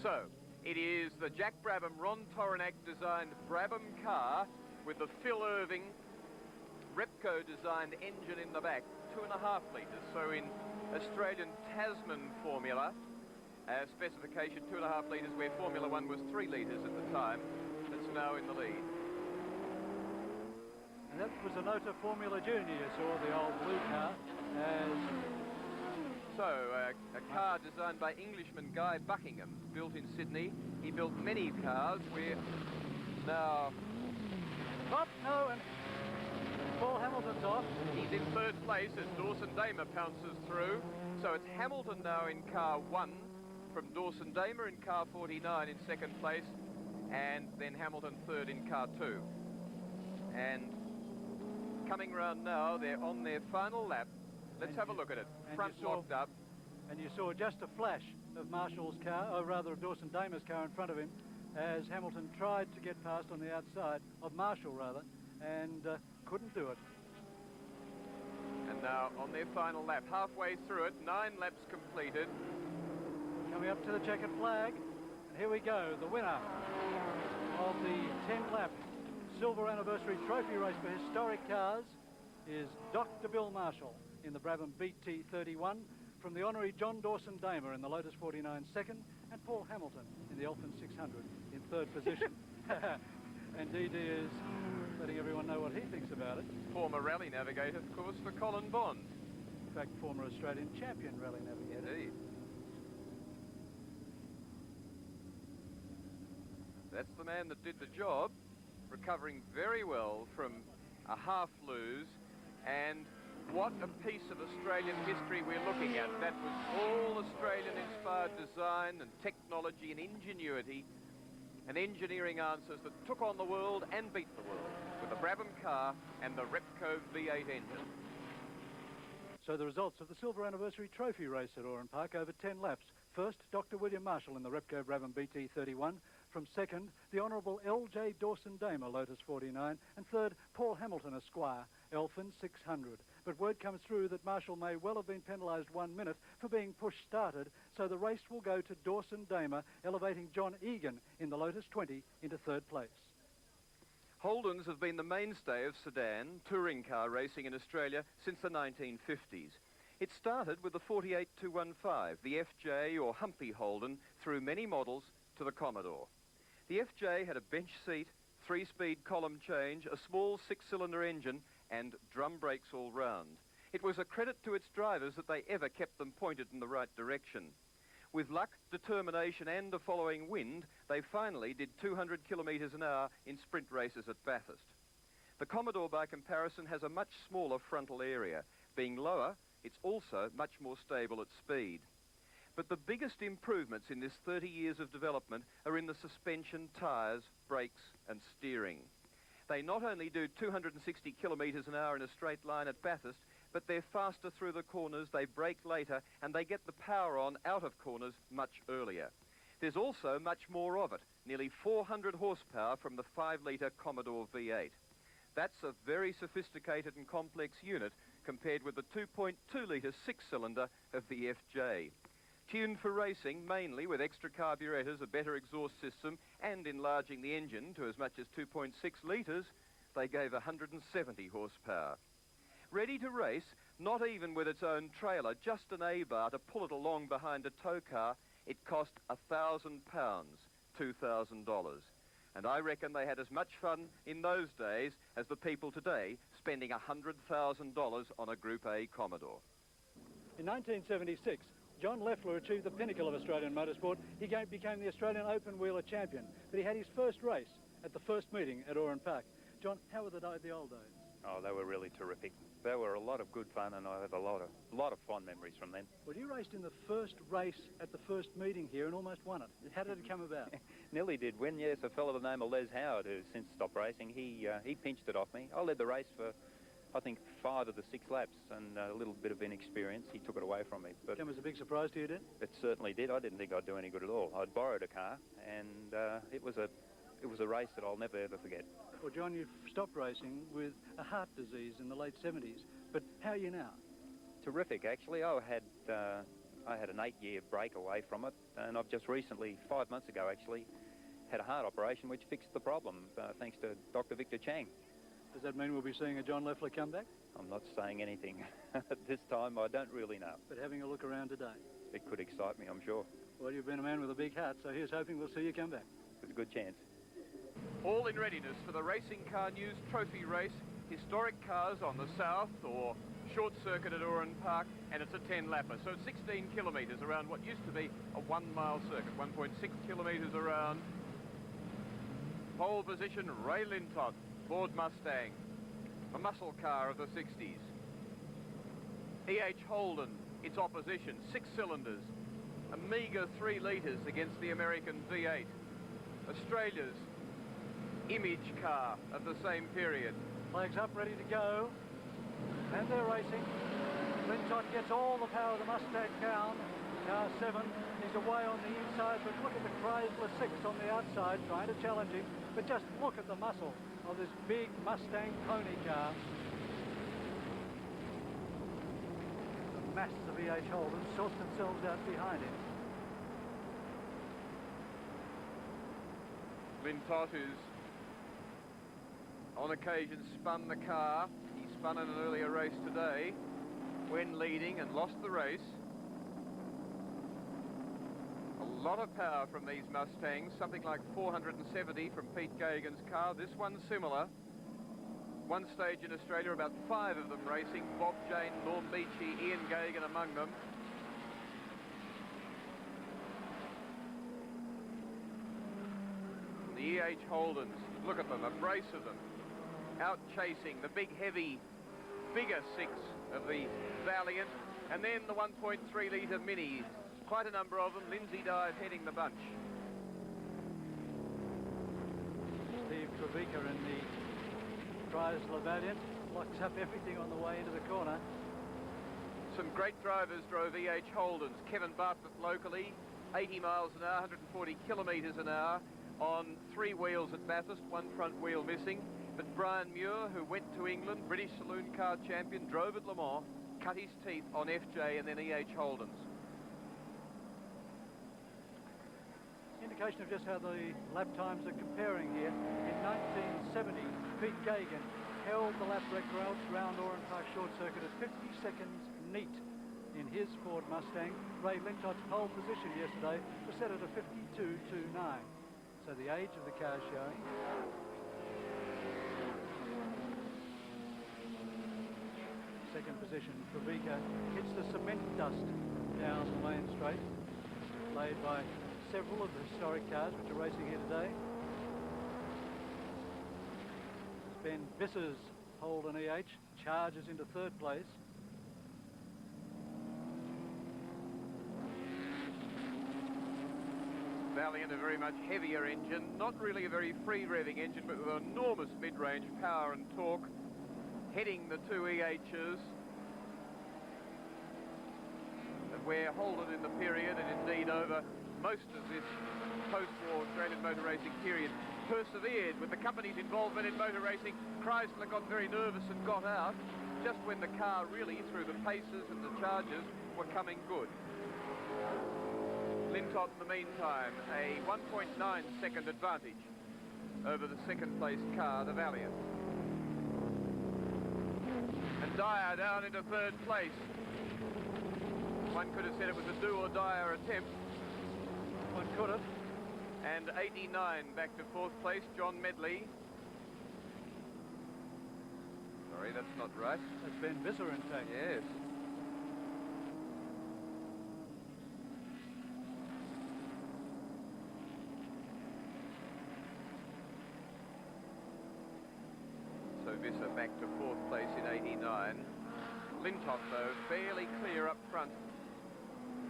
So it is the Jack Brabham, Ron Toranac designed Brabham car with the Phil Irving Repco designed engine in the back, 2.5 litres. So in Australian Tasman formula specification, 2.5 litres, where Formula One was 3 litres at the time. That's now in the lead. And that was a Nota Formula Junior, you saw the old blue car. So, a car designed by Englishman Guy Buckingham, built in Sydney. He built many cars. We're now... Oh, no, and Paul Hamilton's off. He's in 3rd place as Dawson Damer pounces through. So it's Hamilton now in car 1, from Dawson Damer in car 49 in 2nd place, and then Hamilton 3rd in car 2. And coming round now, they're on their final lap. Let's have a look at it. Front locked up. And you saw just a flash of Marshall's car, or rather of Dawson Damer's car in front of him, as Hamilton tried to get past on the outside, of Marshall rather, and couldn't do it. And now on their final lap, halfway through it, 9 laps completed. Coming up to the checkered flag, and here we go, the winner of the 10-lap silver anniversary trophy race for historic cars is Dr. Bill Marshall in the Brabham BT31 from the Honorary John Dawson Damer in the Lotus 49 second, and Paul Hamilton in the Elfin 600 in third position. And DD is letting everyone know what he thinks about it. Former rally navigator, of course, for Colin Bond. In fact, former Australian champion rally navigator. Indeed. That's the man that did the job, recovering very well from a half lose. And what a piece of Australian history we're looking at. That was all Australian-inspired design and technology and ingenuity and engineering answers that took on the world and beat the world with the Brabham car and the Repco V8 engine. So the results of the silver anniversary trophy race at Oran Park over 10 laps. First, Dr. William Marshall in the Repco Brabham BT31. From second, the Honourable L.J. Dawson Damer, Lotus 49. And third, Paul Hamilton, Esquire, Elfin 600. But word comes through that Marshall may well have been penalised 1 minute for being push-started, so the race will go to Dawson Damer, elevating John Egan in the Lotus 20 into third place. Holdens have been the mainstay of sedan touring car racing in Australia since the 1950s. It started with the 48215, the FJ or Humpy Holden, through many models to the Commodore. The FJ had a bench seat, 3-speed column change, a small 6-cylinder engine and drum brakes all round. It was a credit to its drivers that they ever kept them pointed in the right direction. With luck, determination and a following wind, they finally did 200 kilometres an hour in sprint races at Bathurst. The Commodore, by comparison, has a much smaller frontal area. Being lower, it's also much more stable at speed. But the biggest improvements in this 30 years of development are in the suspension, tyres, brakes and steering. They not only do 260 kilometres an hour in a straight line at Bathurst, but they're faster through the corners, they brake later, and they get the power on out of corners much earlier. There's also much more of it, nearly 400 horsepower from the 5-litre Commodore V8. That's a very sophisticated and complex unit compared with the 2.2-litre 6-cylinder of the FJ. Tuned for racing, mainly with extra carburetors, a better exhaust system, and enlarging the engine to as much as 2.6 litres, they gave 170 horsepower. Ready to race, not even with its own trailer, just an A-bar to pull it along behind a tow car, it cost £1,000, $2,000. And I reckon they had as much fun in those days as the people today spending $100,000 on a Group A Commodore. In 1976, John Leffler achieved the pinnacle of Australian motorsport. He became the Australian open-wheeler champion, but he had his first race at the first meeting at Oran Park. John, how were the old days? Oh, they were really terrific. They were a lot of good fun, and I have a lot of fond memories from them. Well, you raced in the first race at the first meeting here and almost won it. How did it come about? Nearly did win, yes. A fellow by the name of Les Howard, who's since stopped racing, he pinched it off me. I led the race for, I think, 5 of the 6 laps, and a little bit of inexperience. He took it away from me. But it was a big surprise to you, did it? It certainly did. I didn't think I'd do any good at all. I'd borrowed a car, and it was a race that I'll never ever forget. Well, John, you've stopped racing with a heart disease in the late 70s, but how are you now? Terrific, actually. I had an 8-year break away from it, and I've just recently, 5 months ago actually, had a heart operation which fixed the problem, thanks to Dr. Victor Chang. Does that mean we'll be seeing a John Leffler comeback? I'm not saying anything. At this time, I don't really know. But having a look around today? It could excite me, I'm sure. Well, you've been a man with a big heart, so here's hoping we'll see you come back. There's a good chance. All in readiness for the Racing Car News Trophy Race. Historic cars on the south or short circuit at Oran Park, and it's a 10-lapper. So it's 16 kilometres around what used to be a 1-mile circuit, 1.6 kilometres around. Pole position, Ray Lintott, Ford Mustang, a muscle car of the 60s. E.H. Holden, its opposition, 6 cylinders, a meagre 3 litres against the American V8. Australia's image car of the same period. Flags up, ready to go, and they're racing. Lintott gets all the power of the Mustang down. Car 7, he's away on the inside, but look at the Chrysler 6 on the outside trying to challenge him. But just look at the muscle of this big Mustang pony car. The mass of E.H. Holden sort themselves out behind him. Lintott, who's on occasion spun the car. He spun in an earlier race today when leading and lost the race. A lot of power from these Mustangs, something like 470 from Pete Gagan's car. This one's similar. One stage in Australia, about 5 of them racing. Bob Jane, Norm Beachy, Ian Gagan among them. The E.H. Holdens, look at them, a brace of them, out chasing the big, heavy, bigger 6 of the Valiant, and then the 1.3 litre Minis. Quite a number of them. Lindsay Dye heading the bunch. Steve Trevica in the Chrysler Valiant locks up everything on the way into the corner. Some great drivers drove E.H. Holdens. Kevin Bartlett locally, 80 miles an hour, 140 kilometres an hour on 3 wheels at Bathurst, 1 front wheel missing. But Brian Muir, who went to England, British saloon car champion, drove at Le Mans, cut his teeth on FJ and then E.H. Holdens. Indication of just how the lap times are comparing here. In 1970, Pete Gagan held the lap record round Oran Park short circuit at 50 seconds neat in his Ford Mustang. Ray Lintot's pole position yesterday was set at a 52.29. So the age of the car showing. Second position, Trevica hits the cement dust down the main straight, played by several of the historic cars which are racing here today. Ben Visser's Holden EH charges into 3rd place. Valiant, a very much heavier engine, not really a very free revving engine, but with enormous mid-range power and torque, heading the 2 EHs. And where Holden in the period, and indeed over most of this post-war Australian motor racing period, persevered with the company's involvement in motor racing. Chrysler got very nervous and got out just when the car really, through the paces and the charges, were coming good. Lintott in the meantime, a 1.9 second advantage over the 2nd place car, the Valiant. And Dyer down into 3rd place. One could have said it was a do or die attempt. One could have. And 89 back to 4th place, John Medley. Sorry, that's not right. That's Ben Visser, in fact. Yes. So Visser back to 4th place in 89. Lintott, though, fairly clear up front.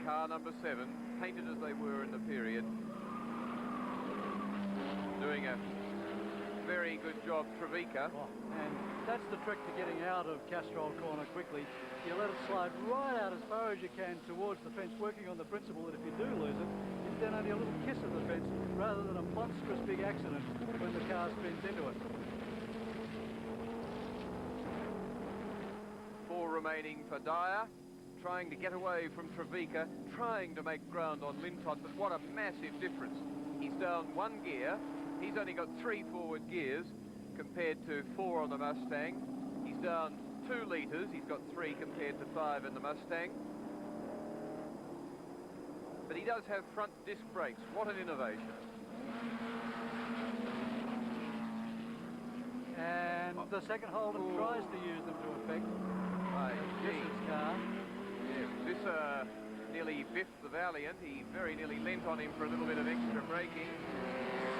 Car number 7, painted as they were in the period. Doing a very good job, Trevica. Oh, and that's the trick to getting out of Castrol corner quickly. You let it slide right out as far as you can towards the fence, working on the principle that if you do lose it, it's then only a little kiss of the fence rather than a monstrous big accident when the car spins into it. 4 remaining for Dyer, trying to get away from Trevica, trying to make ground on Lintott, but what a massive difference. He's down 1 gear. He's only got 3 forward gears compared to 4 on the Mustang. He's down 2 litres. He's got 3 compared to 5 in the Mustang. But he does have front disc brakes. What an innovation. And the second Holden tries to use them to effect. Visser's car. Yeah, Visser nearly biffed the Valiant. He very nearly leant on him for a little bit of extra braking.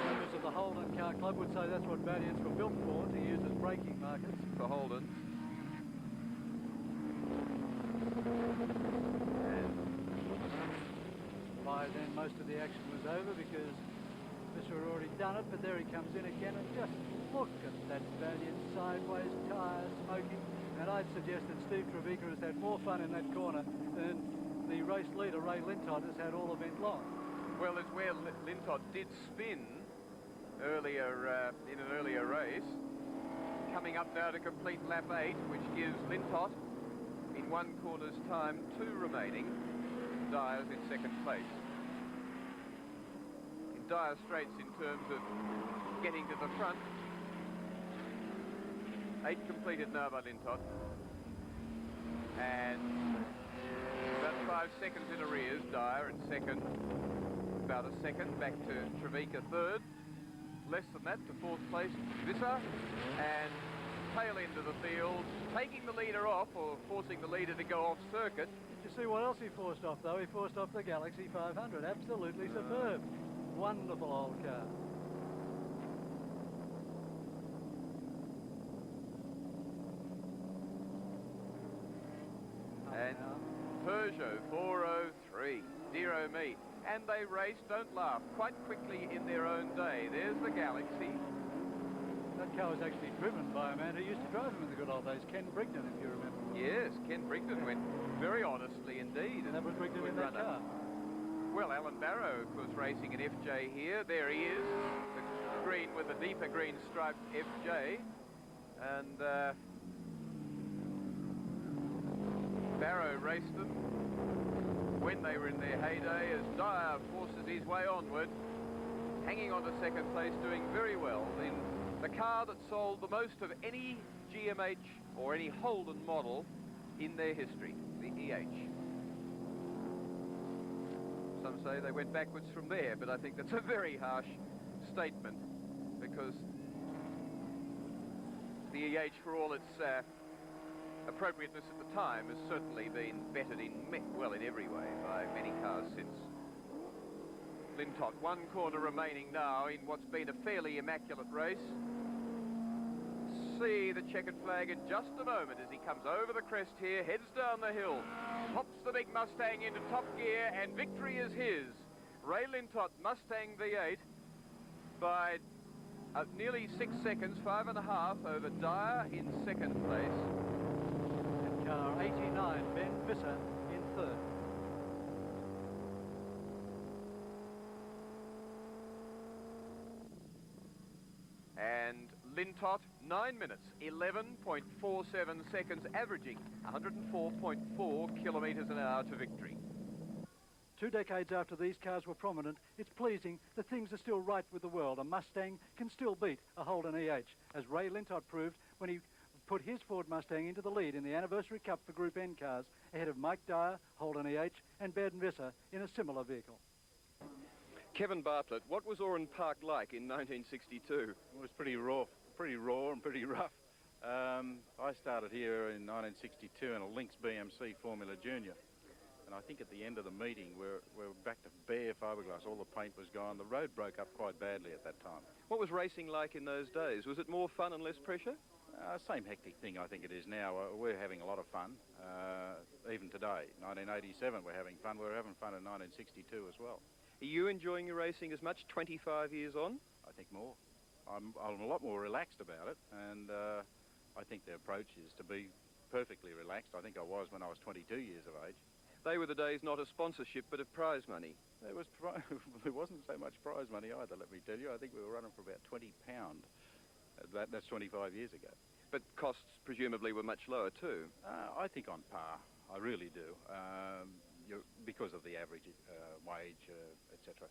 Members of the Holden Car Club would say that's what Valiants were built for, to use as braking markers. For Holden. And by then most of the action was over because Visser had already done it, but there he comes in again, and just look at that Valiant sideways tyre smoking. And I'd suggest that Steve Trevica has had more fun in that corner than the race leader, Ray Lintott, has had all event long. Well, it's where Lintott did spin earlier in an earlier race. Coming up now to complete lap 8, which gives Lintott in 1 corner's time 2 remaining. Dyer's in 2nd place. In dire straits in terms of getting to the front. 8 completed now by Lintott. And about 5 seconds in arrears, Dyer in second. About a second back to Trevika third. Less than that to fourth place, Visser. And tail end of the field, taking the leader off or forcing the leader to go off circuit. Did you see what else he forced off, though? He forced off the Galaxy 500. Absolutely superb. Wonderful old car. And Peugeot 403, dear oh me. And they race, don't laugh, quite quickly in their own day. There's the Galaxy. That car was actually driven by a man who used to drive him in the good old days, Ken Brigden, if you remember. Yes, Ken Brigden went very honestly indeed. And that was Brigden in that car. Well, Alan Barrow, of course, racing an FJ here. There he is, the green with the deeper green striped FJ. And Barrow raced them when they were in their heyday as Dyer forces his way onward, hanging on to second place, doing very well in the car that sold the most of any GMH or any Holden model in their history, the EH. Some say they went backwards from there, but I think that's a very harsh statement, because the EH, for all its appropriateness at the time, has certainly been bettered in every way by many cars since. Lintott, 1 corner remaining now in what's been a fairly immaculate race. See the checkered flag in just a moment as he comes over the crest here, heads down the hill, pops the big Mustang into top gear, and victory is his. Ray Lintott, Mustang V8, by nearly 6 seconds, 5.5 over Dyer in second place. And car 89, Ben Visser in third. And Lintott, 9 minutes, 11.47 seconds, averaging 104.4 kilometres an hour to victory. 2 decades after these cars were prominent, it's pleasing that things are still right with the world. A Mustang can still beat a Holden EH, as Ray Lintott proved when he put his Ford Mustang into the lead in the Anniversary Cup for Group N cars, ahead of Mike Dyer, Holden EH, and Ben Visser in a similar vehicle. Kevin Bartlett, what was Oran Park like in 1962? It was pretty raw and pretty rough. I started here in 1962 in a Lynx BMC Formula Junior, and I think at the end of the meeting we're back to bare fiberglass. All the paint was gone. The road broke up quite badly at that time. What was racing like in those days? Was it more fun and less pressure? Same hectic thing I think it is now. We're having a lot of fun, even today. 1987 we're having fun. We were having fun in 1962 as well. Are you enjoying your racing as much 25 years on? I think more. I'm a lot more relaxed about it, and I think the approach is to be perfectly relaxed. I think I was when I was 22 years of age. They were the days not of sponsorship but of prize money. There wasn't so much prize money either, let me tell you. I think we were running for about £20. That's 25 years ago. But costs presumably were much lower too. I think on par. I really do. Because of the average wage, etc.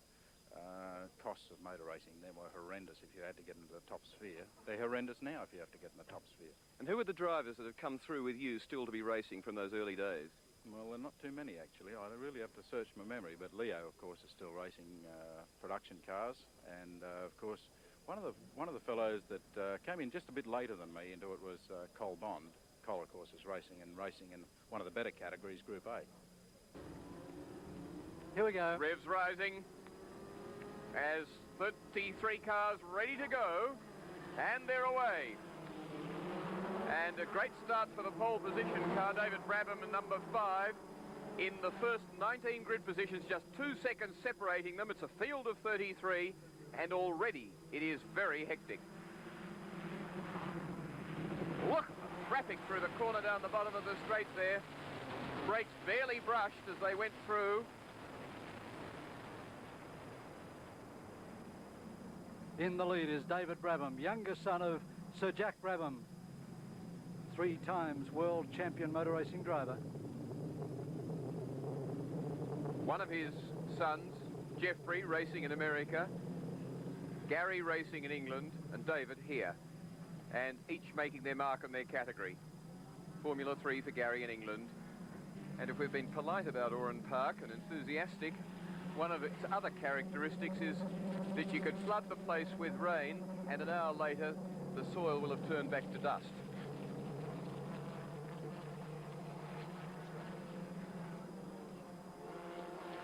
Costs of motor racing then were horrendous if you had to get into the top sphere. They're horrendous now if you have to get in the top sphere. And who are the drivers that have come through with you still to be racing from those early days? Well, there are not too many actually. I really have to search my memory, but Leo, of course, is still racing production cars, and of course, one of the fellows that came in just a bit later than me into it was Cole Bond. Cole, of course, is racing in one of the better categories, Group A. Here we go. Revs rising as 33 cars ready to go, and they're away. And a great start for the pole position car, David Brabham in number 5. In the first 19 grid positions, just 2 seconds separating them. It's a field of 33, and already it is very hectic. Look, traffic through the corner down the bottom of the straight there. Brakes barely brushed as they went through. In the lead is David Brabham, youngest son of Sir Jack Brabham, 3 times world champion motor racing driver. One of his sons, Jeffrey, racing in America, Gary racing in England, and David here. and each making their mark in their category. Formula 3 for Gary in England. And if we've been polite about Oran Park and enthusiastic, one of its other characteristics is that you could flood the place with rain and an hour later the soil will have turned back to dust.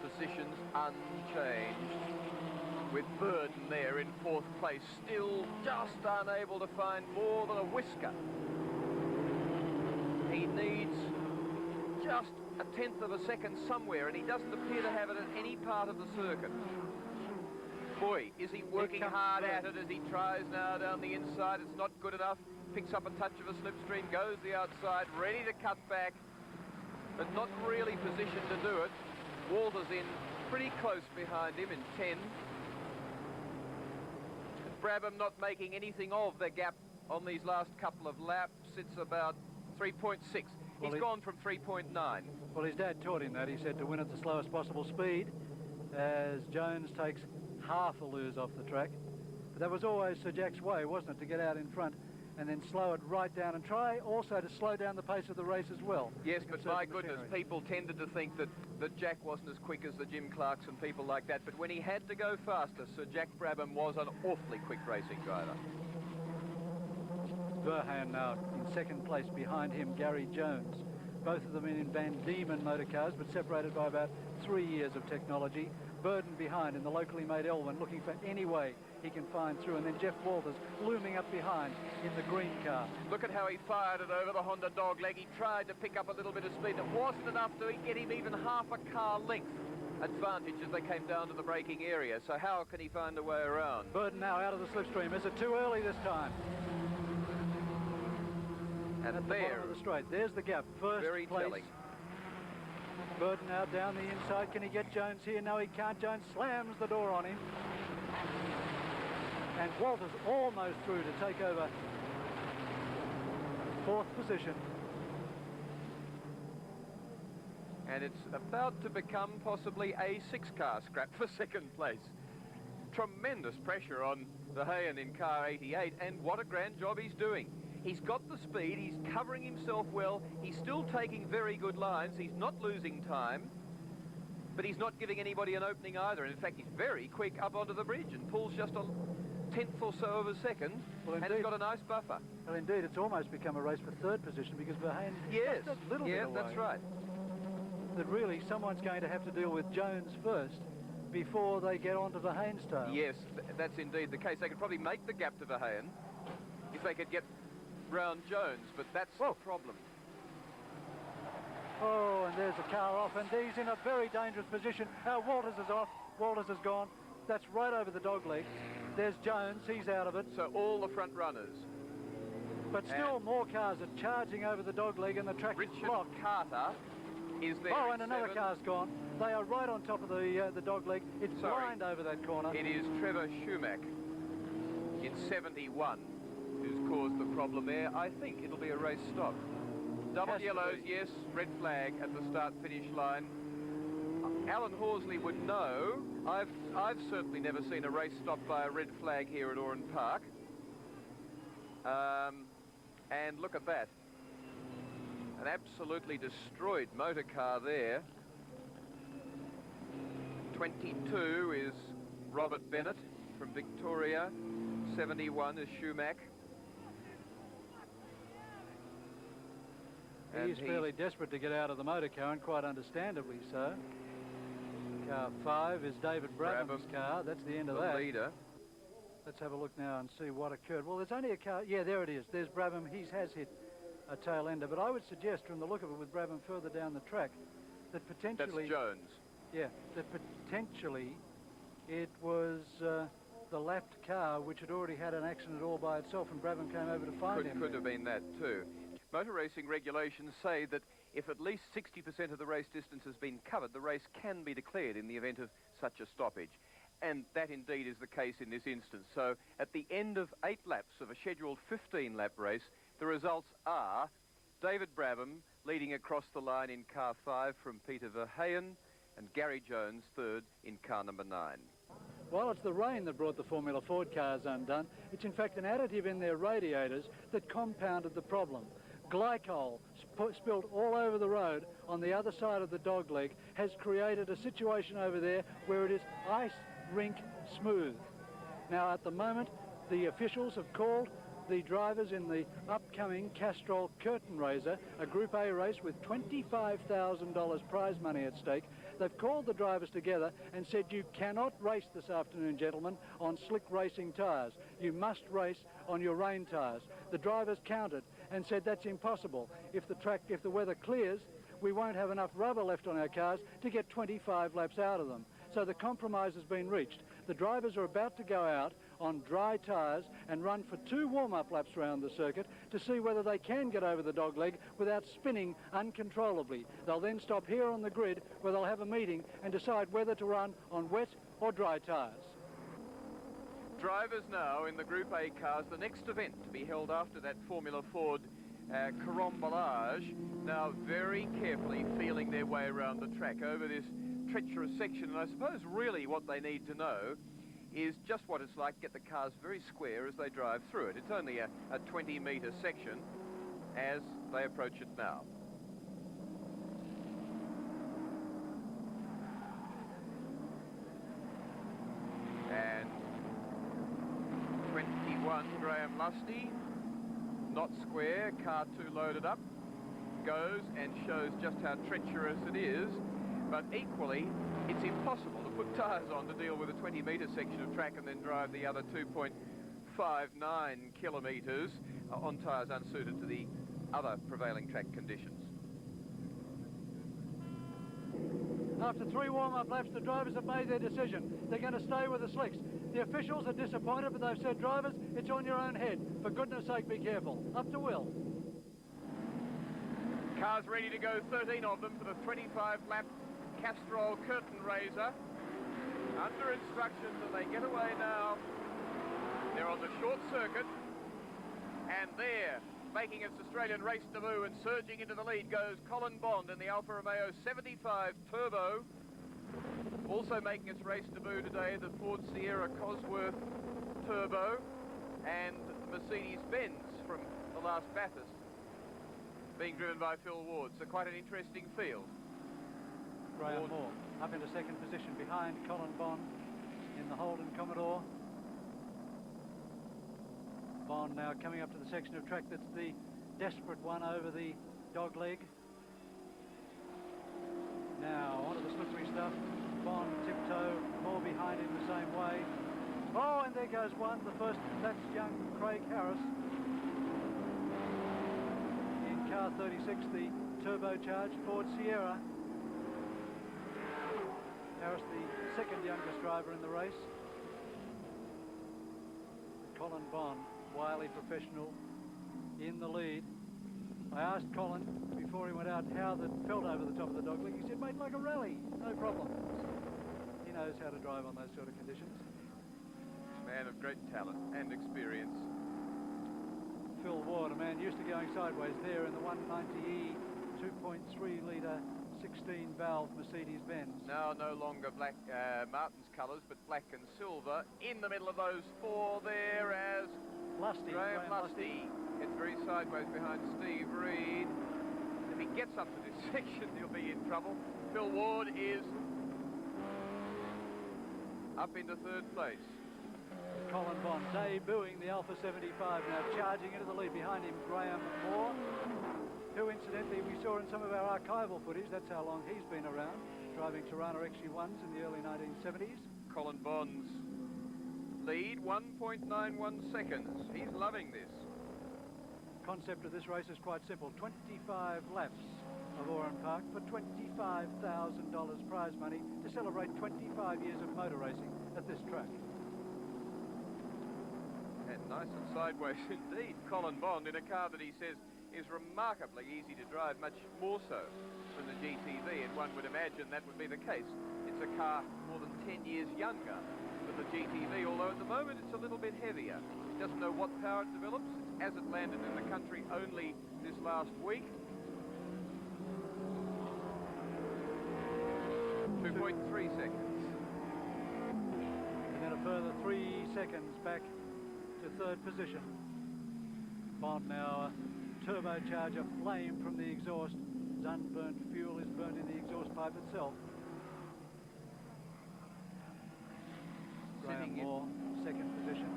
Positions unchanged, with Burden there in 4th place, still just unable to find more than a whisker. He needs just a 1/10 of a second somewhere, and he doesn't appear to have it at any part of the circuit. Boy, is he working hard at it as he tries now down the inside. It's not good enough. Picks up a touch of a slipstream, goes the outside, ready to cut back, but not really positioned to do it. Walters in pretty close behind him in 10. Brabham not making anything of the gap on these last couple of laps. It's about 3.6. He's gone from 3.9. Well, his dad taught him that. He said to win at the slowest possible speed, as Jones takes half a lose off the track. But that was always Sir Jack's way, wasn't it, to get out in front and then slow it right down and try also to slow down the pace of the race as well. Yes, but my goodness, people tended to think that Jack wasn't as quick as the Jim Clarks and people like that. But when he had to go faster, Sir Jack Brabham was an awfully quick racing driver. Verheyen now in 2nd place, behind him Gary Jones. Both of them in Van Diemen motor cars, but separated by about 3 years of technology. Burden behind in the locally made Elwyn, looking for any way he can find through, and then Jeff Walters looming up behind in the green car. Look at how he fired it over the Honda dogleg. He tried to pick up a little bit of speed. It wasn't enough to get him even half a car length advantage as they came down to the braking area. So how can he find a way around? Burden now out of the slipstream. Is it too early this time? And at the bottom of the straight, there's the gap. First very place. telling. Burden now down the inside. Can he get Jones here? No, he can't. Jones slams the door on him. And Walters almost through to take over 4th position. And it's about to become possibly a 6-car scrap for 2nd place. Tremendous pressure on Verheyen in car 88, and what a grand job he's doing. He's got the speed, he's covering himself well, he's still taking very good lines, he's not losing time, but he's not giving anybody an opening either. And in fact, he's very quick up onto the bridge and pulls just a 1/10 or so of a second, and he's got a nice buffer. Well, indeed, it's almost become a race for 3rd position because Verheyen yes, just a little bit away. That's right. That really someone's going to have to deal with Jones first before they get onto Verheyen's tail. Yes, that's indeed the case. They could probably make the gap to Verheyen if they could get round Jones, but that's the problem. Oh, and there's a car off, and he's in a very dangerous position. Walters is off. Walters is gone. That's right over the dogleg. There's Jones. He's out of it. So all the front runners. But still more cars are charging over the dogleg, and the track is blocked. Carter is there. Oh, and another car's gone. They are right on top of the dogleg. It's blind over that corner. It is Trevor Schumack in 71 who's caused the problem there. I think it'll be a race stop. Double yellows, yes, red flag at the start-finish line. Alan Horsley would know. I've certainly never seen a race stop by a red flag here at Oran Park. And look at that. An absolutely destroyed motor car there. 22 is Robert Bennett from Victoria. 71 is Schumack. He's fairly desperate to get out of the motor car, and quite understandably so. Car 5 is David Brabham's car. That's the end of that. Leader. Let's have a look now and see what occurred. Well, there's only a car. Yeah, there it is. There's Brabham. He has hit a tail ender. But I would suggest, from the look of it, with Brabham further down the track, that potentially... That's Jones. Yeah, that potentially it was the lapped car, which had already had an accident all by itself, and Brabham came over to find him. Could have been that too. Motor racing regulations say that if at least 60% of the race distance has been covered, the race can be declared in the event of such a stoppage. And that indeed is the case in this instance. So at the end of 8 laps of a scheduled 15-lap race, the results are David Brabham leading across the line in car 5 from Peter Verheyen, and Gary Jones third in car number 9. while it's the rain that brought the Formula Ford cars undone, it's in fact an additive in their radiators that compounded the problem. Glycol spilled all over the road on the other side of the dogleg has created a situation over there where it is ice rink smooth. Now at the moment the officials have called the drivers in the upcoming Castrol Curtain Raiser, a Group A race with $25,000 prize money at stake. They've called the drivers together and said, you cannot race this afternoon, gentlemen, on slick racing tyres. You must race on your rain tyres. The drivers counted and said that's impossible. If the weather clears, we won't have enough rubber left on our cars to get 25 laps out of them. So the compromise has been reached. The drivers are about to go out on dry tyres and run for 2 warm-up laps around the circuit to see whether they can get over the dogleg without spinning uncontrollably. They'll then stop here on the grid where they'll have a meeting and decide whether to run on wet or dry tyres. Drivers now in the Group A cars, the next event to be held after that Formula Ford carambolage, now very carefully feeling their way around the track over this treacherous section. And I suppose really what they need to know is just what it's like to get the cars very square as they drive through it. It's only a 20-metre section as they approach it now. And 21, Graham Lusty, not square, car 2 loaded up, goes and shows just how treacherous it is. But equally, it's impossible to put tyres on to deal with a 20-metre section of track and then drive the other 2.59 kilometres on tyres unsuited to the other prevailing track conditions. After 3 warm-up laps, the drivers have made their decision. They're going to stay with the slicks. The officials are disappointed, but they've said, drivers, it's on your own head. For goodness sake, be careful. Up to Will. Cars ready to go, 13 of them for the 25-lap Castrol Curtain Raiser. Under instructions, and they get away now. They're on the short circuit, and there, making its Australian race debut and surging into the lead goes Colin Bond in the Alfa Romeo 75 Turbo. Also making its race debut today, the Ford Sierra Cosworth Turbo and the Mercedes-Benz from the last Bathurst, being driven by Phil Ward. So quite an interesting field. Graham Moore up into second position behind Colin Bond in the Holden Commodore. Bond now coming up to the section of track that's the desperate one over the dogleg. Now onto the slippery stuff. Bond tiptoe, Moore behind him the same way. Oh, and there goes one, the first, that's young Craig Harris in car 36, the turbocharged Ford Sierra. Harris, the second youngest driver in the race. Colin Bond, wily professional, in the lead. I asked Colin before he went out how that felt over the top of the dogleg. He said, mate, like a rally, no problem. He knows how to drive on those sort of conditions. Man of great talent and experience. Phil Ward, a man used to going sideways there in the 190E 2.3 litre 16-valve Mercedes-Benz. Now no longer black Martin's colours, but black and silver. In the middle of those 4 there as Graham Lusty gets very sideways behind Steve Reed. If he gets up to this section, he'll be in trouble. Phil Ward is up into 3rd place. Colin Bond debuting the Alfa 75 now, charging into the lead. Behind him, Graham Moore, who incidentally we saw in some of our archival footage. That's how long he's been around, driving Tirana XG1s in the early 1970s. Colin Bond's lead, 1.91 seconds. He's loving this. Concept of this race is quite simple. 25 laps of Oran Park for $25,000 prize money to celebrate 25 years of motor racing at this track. And nice and sideways indeed. Colin Bond in a car that he says is remarkably easy to drive, much more so than the GTV, and one would imagine that would be the case. It's a car more than 10 years younger than the GTV, although at the moment it's a little bit heavier. It doesn't know what power it develops. It's as it landed in the country only this last week. 2.3 seconds. And then further 3 seconds back to third position. Bond now, turbocharger flame from the exhaust. Unburnt fuel is burnt in the exhaust pipe itself. Graham Moore, second position.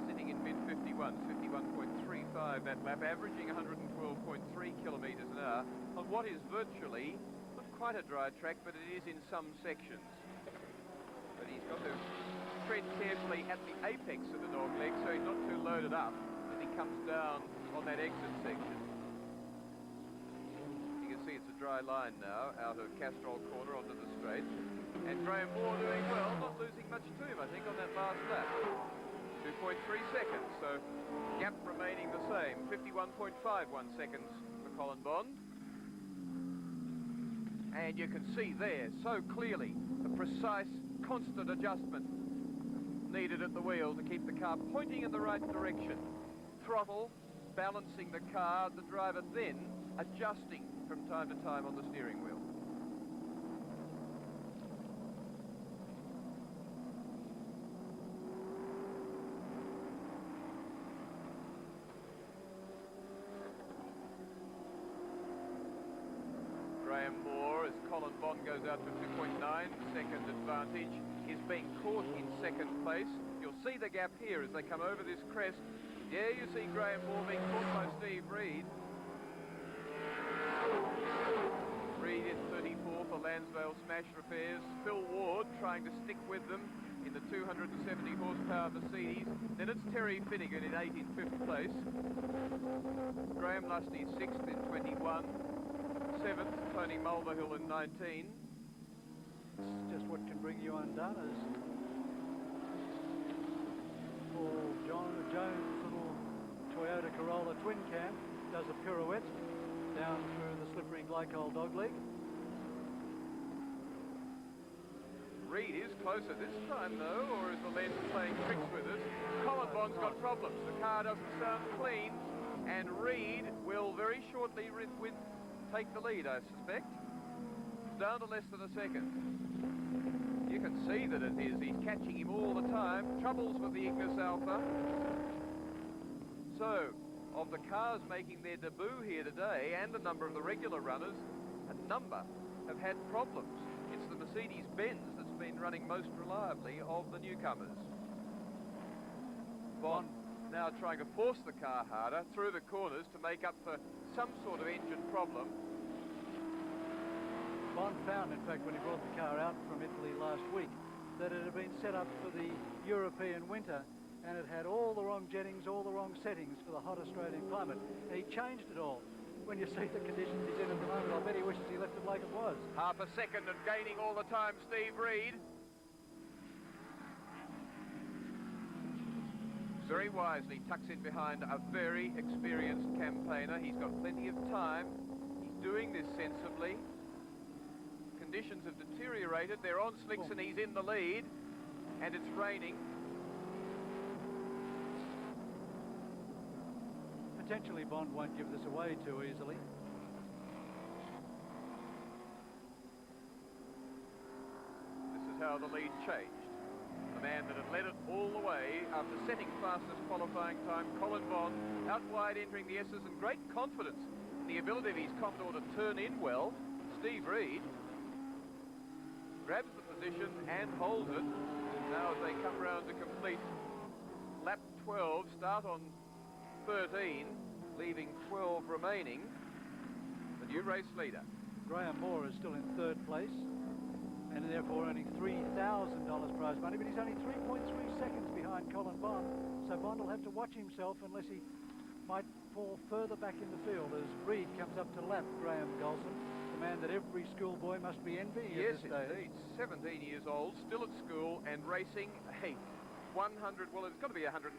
Sitting in mid-51s, 51.35 that lap, averaging 112.3 kilometres an hour on what is virtually not quite a dry track, but it is in some sections. But he's got to tread carefully at the apex of the dog leg so he's not too loaded up as he comes down on that exit section. You can see it's a dry line now out of Castrol corner onto the straight. And Graham Moore doing well, not losing much to him, I think, on that last lap. 2.3 seconds, so gap remaining the same. 51.51 seconds for Colin Bond. And you can see there so clearly the precise, constant adjustment needed at the wheel to keep the car pointing in the right direction. Throttle, balancing the car, the driver then adjusting from time to time on the steering wheel. Graham Moore, as Colin Bond goes out to 2.9 second advantage, is being caught in second place. You'll see the gap here as they come over this crest. Yeah, you see Graham Moore being caught by Steve Reed. Reed in 34 for Lansvale Smash Repairs. Phil Ward trying to stick with them in the 270 horsepower Mercedes. Then it's Terry Finnegan in 8th in 5th place. Graham Lusty 6th in 21. 7th, Tony Mulverhill in 19. It's just what can bring you undone as Paul Jones' little Toyota Corolla twin cam does a pirouette down through the slippery glycol dogleg. Reed is closer this time though, or is the lens playing tricks with us? Colin Bond's got problems. The car doesn't sound clean, and Reed will very shortly take the lead, I suspect. Down to less than a second. You can see that it is. He's catching him all the time. Troubles with the Ignis Alpha. So, of the cars making their debut here today, and a number of the regular runners, a number have had problems. It's the Mercedes-Benz that's been running most reliably of the newcomers. Bond now trying to force the car harder through the corners to make up for some sort of engine problem. Bond found, in fact, when he brought the car out from Italy last week, that it had been set up for the European winter, and it had all the wrong jettings, all the wrong settings for the hot Australian climate. And he changed it all. When you see the conditions he's in at the moment, I bet he wishes he left it like it was. Half a second and gaining all the time, Steve Reed. Very wisely tucks in behind a very experienced campaigner. He's got plenty of time. He's doing this sensibly. Conditions have deteriorated. They're on slicks and he's in the lead. And it's raining. Potentially Bond won't give this away too easily. This is how the lead changed. The man that had led it all the way after setting fastest qualifying time, Colin Bond, out wide entering the S's, and great confidence in the ability of his Commodore to turn in well. Steve Reed grabs the position and holds it. Now as they come round to complete lap 12, start on 13, leaving 12 remaining, the new race leader. Graham Moore is still in third place, and therefore earning $3,000 prize money, but he's only 3.3 seconds behind Colin Bond, so Bond will have to watch himself unless he might fall further back in the field as Reed comes up to lap Graham Golson, the man that every schoolboy must be envying Yes, at this stage. indeed. 17 years old, still at school and racing a 100, well, it's got to be a $150,000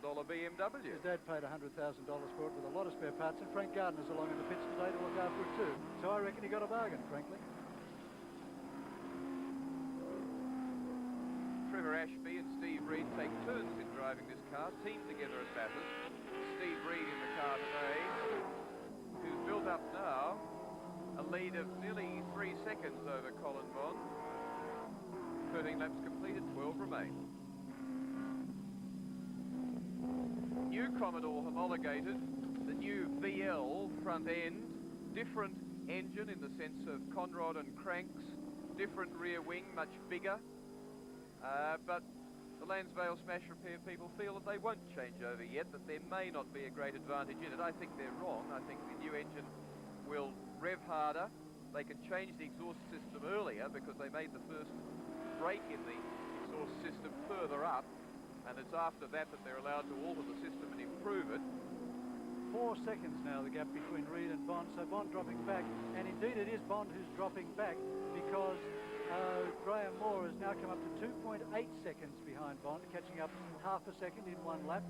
BMW. His dad paid $100,000 for it with a lot of spare parts, and Frank Gardner's along in the pits today to look after it too. So I reckon he got a bargain, frankly. Trevor Ashby and Steve Reed take turns in driving this car, team together at Bathurst. Steve Reed in the car today, who's built up now a lead of nearly 3 seconds over Colin Bond. 13 laps completed, 12 remain. New Commodore homologated, the new VL front end, different engine in the sense of conrod and cranks, different rear wing, much bigger, but the Lansvale Smash Repair people feel that they won't change over yet, that there may not be a great advantage in it. I think they're wrong. I think the new engine will rev harder. They can change the exhaust system earlier because they made the first break in the exhaust system further up, and it's after that that they're allowed to alter the system and improve it. 4 seconds now, the gap between Reed and Bond, so Bond dropping back, and indeed it is Bond who's dropping back because Graham Moore has now come up to 2.8 seconds behind Bond, catching up half a second in one lap.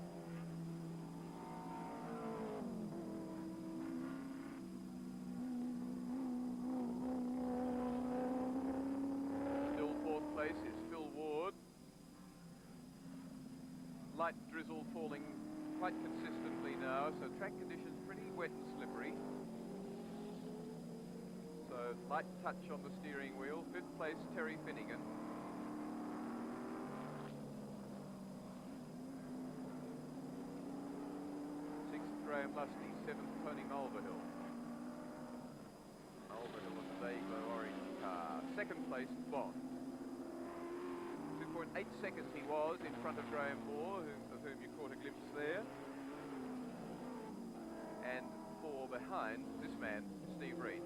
Still fourth place is Phil Ward. Light drizzle falling quite consistently now, so track conditions pretty wet and slippery. So light touch on the steering wheel. Fifth place, Terry Finnegan. Sixth, Graham Lusty. Seventh, Tony Mulverhill. Mulverhill in the Dayglow orange car. Second place, Bond. 2.8 seconds he was in front of Graham Moore, of whom you caught a glimpse there. And 4 behind this man, Steve Reed.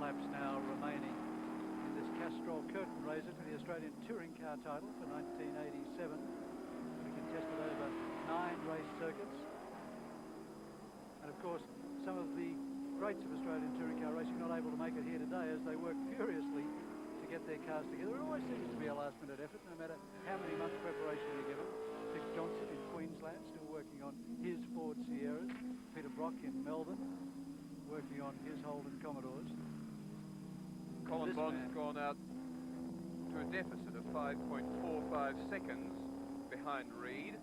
Laps now remaining in this Castrol curtain raiser for the Australian Touring Car title for 1987. We contested over 9 race circuits. And of course, some of the greats of Australian touring car racing not able to make it here today as they work furiously to get their cars together. It always seems to be a last-minute effort, no matter how many months preparation you give it. Dick Johnson in Queensland still working on his Ford Sierras. Peter Brock in Melbourne working on his Holden Commodores. Colin Bond's gone out to a deficit of 5.45 seconds behind Reed,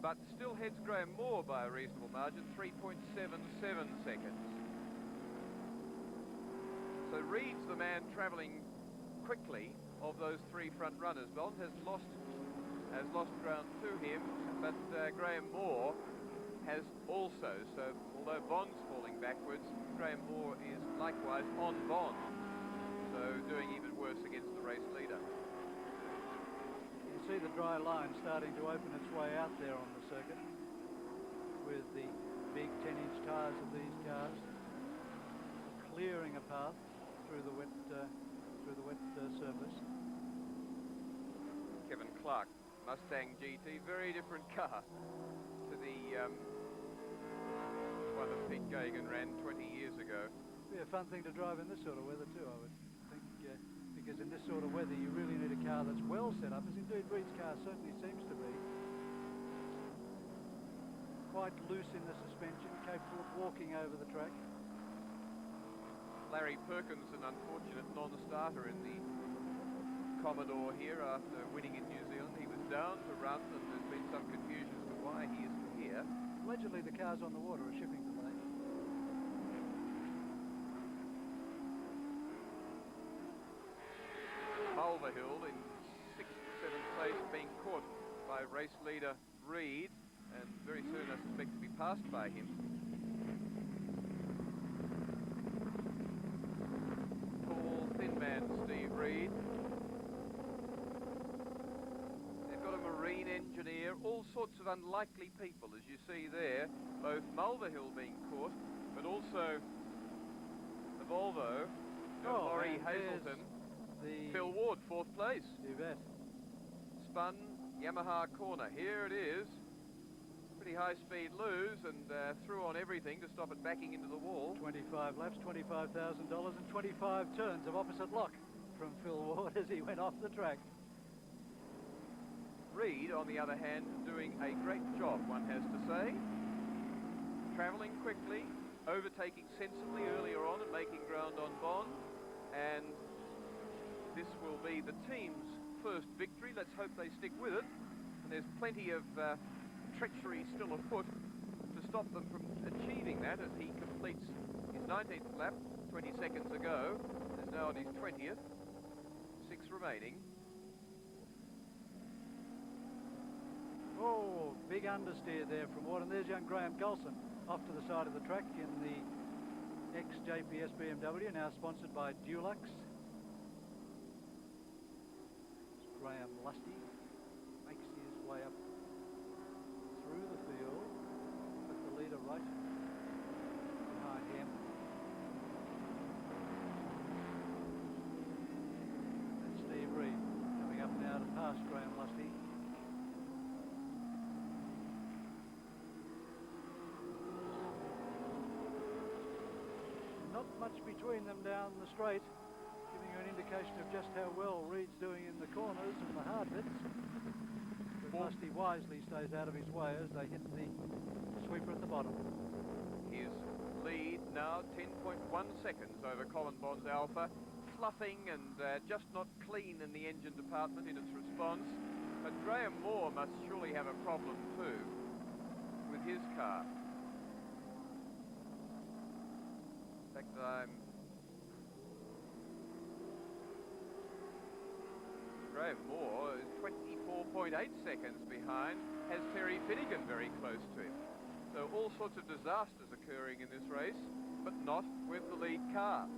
but still heads Graham Moore by a reasonable margin, 3.77 seconds. So Reed's the man travelling quickly of those 3 front runners. Bond has lost ground to him, but Graham Moore has also. So although Bond's falling backwards, Graham Moore is likewise on Bond. So doing even worse against the race leader. You see the dry line starting to open its way out there on the circuit with the big 10-inch tyres of these cars clearing a path through the wet surface. Kevin Clark, Mustang GT, very different car to the one that Pete Gagan ran 20 years ago. Be a fun thing to drive in this sort of weather too, I would think, because in this sort of weather you really need a car that's well set up, as indeed Reed's car certainly seems to be. Quite loose in the suspension, capable of walking over the track. Larry Perkins, an unfortunate non-starter in the Commodore here after winning in New Zealand. He was down to run, and there's been some confusion as to why he isn't here. Allegedly the car's on the water, a shipping delay. Mulverhill in 6th, 7th place, being caught by race leader Reed, and very soon I suspect to be passed by him. Tall, thin man Steve Reed. They've got a marine engineer, all sorts of unlikely people, as you see there. Both Mulverhill being caught, but also the Volvo, Laurie Hazelton. Phil Ward, 4th place. You bet. Spun, Yamaha corner. Here it is. Pretty high-speed lose, and threw on everything to stop it backing into the wall. 25 laps, $25,000 and 25 turns of opposite lock from Phil Ward as he went off the track. Reid, on the other hand, doing a great job, one has to say. Travelling quickly, overtaking sensibly earlier on and making ground on Bond. And this will be the team's first victory. Let's hope they stick with it. And there's plenty of treachery still afoot to stop them from achieving that as he completes his 19th lap 20 seconds ago. Is now on his 20th. 6 remaining. Oh, big understeer there from Oran. There's young Graham Gulson off to the side of the track in the ex-JPS BMW, now sponsored by Dulux. Graham Lusty makes his way up through the field with the leader right behind him. And Steve Reid coming up now to pass Graham Lusty. Not much between them down the straight, giving you an indication of just how well Reid's doing in the corners and the hard bits. But Lusty wisely stays out of his way as they hit the sweeper at the bottom. His lead now 10.1 seconds over Colin Bond's Alpha, fluffing and just not clean in the engine department in its response. But Graham Moore must surely have a problem too with his car. In fact, Graham Moore is 24.8 seconds behind, has Terry Finnegan very close to him. So all sorts of disasters occurring in this race, but not with the lead car.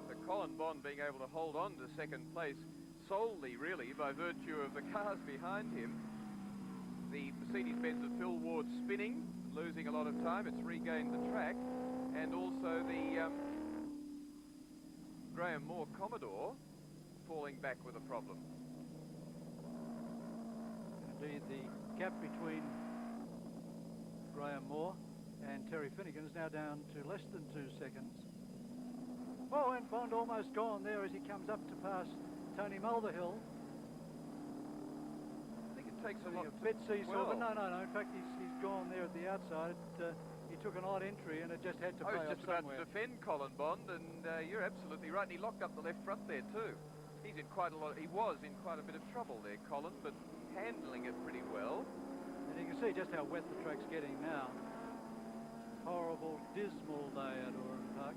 So Colin Bond being able to hold on to second place solely, really, by virtue of the cars behind him. The Mercedes-Benz of Phil Ward spinning, losing a lot of time. It's regained the track. And also the Graham Moore Commodore falling back with a problem. Indeed, the gap between Graham Moore and Terry Finnegan is now down to less than 2 seconds. Oh, and Bond almost gone there as he comes up to pass Tony Mulverhill. I think it takes a lot A bit seesaw, well. but no. In fact, he's gone there at the outside. He took an odd entry and it just had to pay I was off just about somewhere. to defend Colin Bond, and you're absolutely right. And he locked up the left front there too. He was in quite a bit of trouble there, Colin, but handling it pretty well. And you can see just how wet the track's getting now. Horrible, dismal day at Oran Park,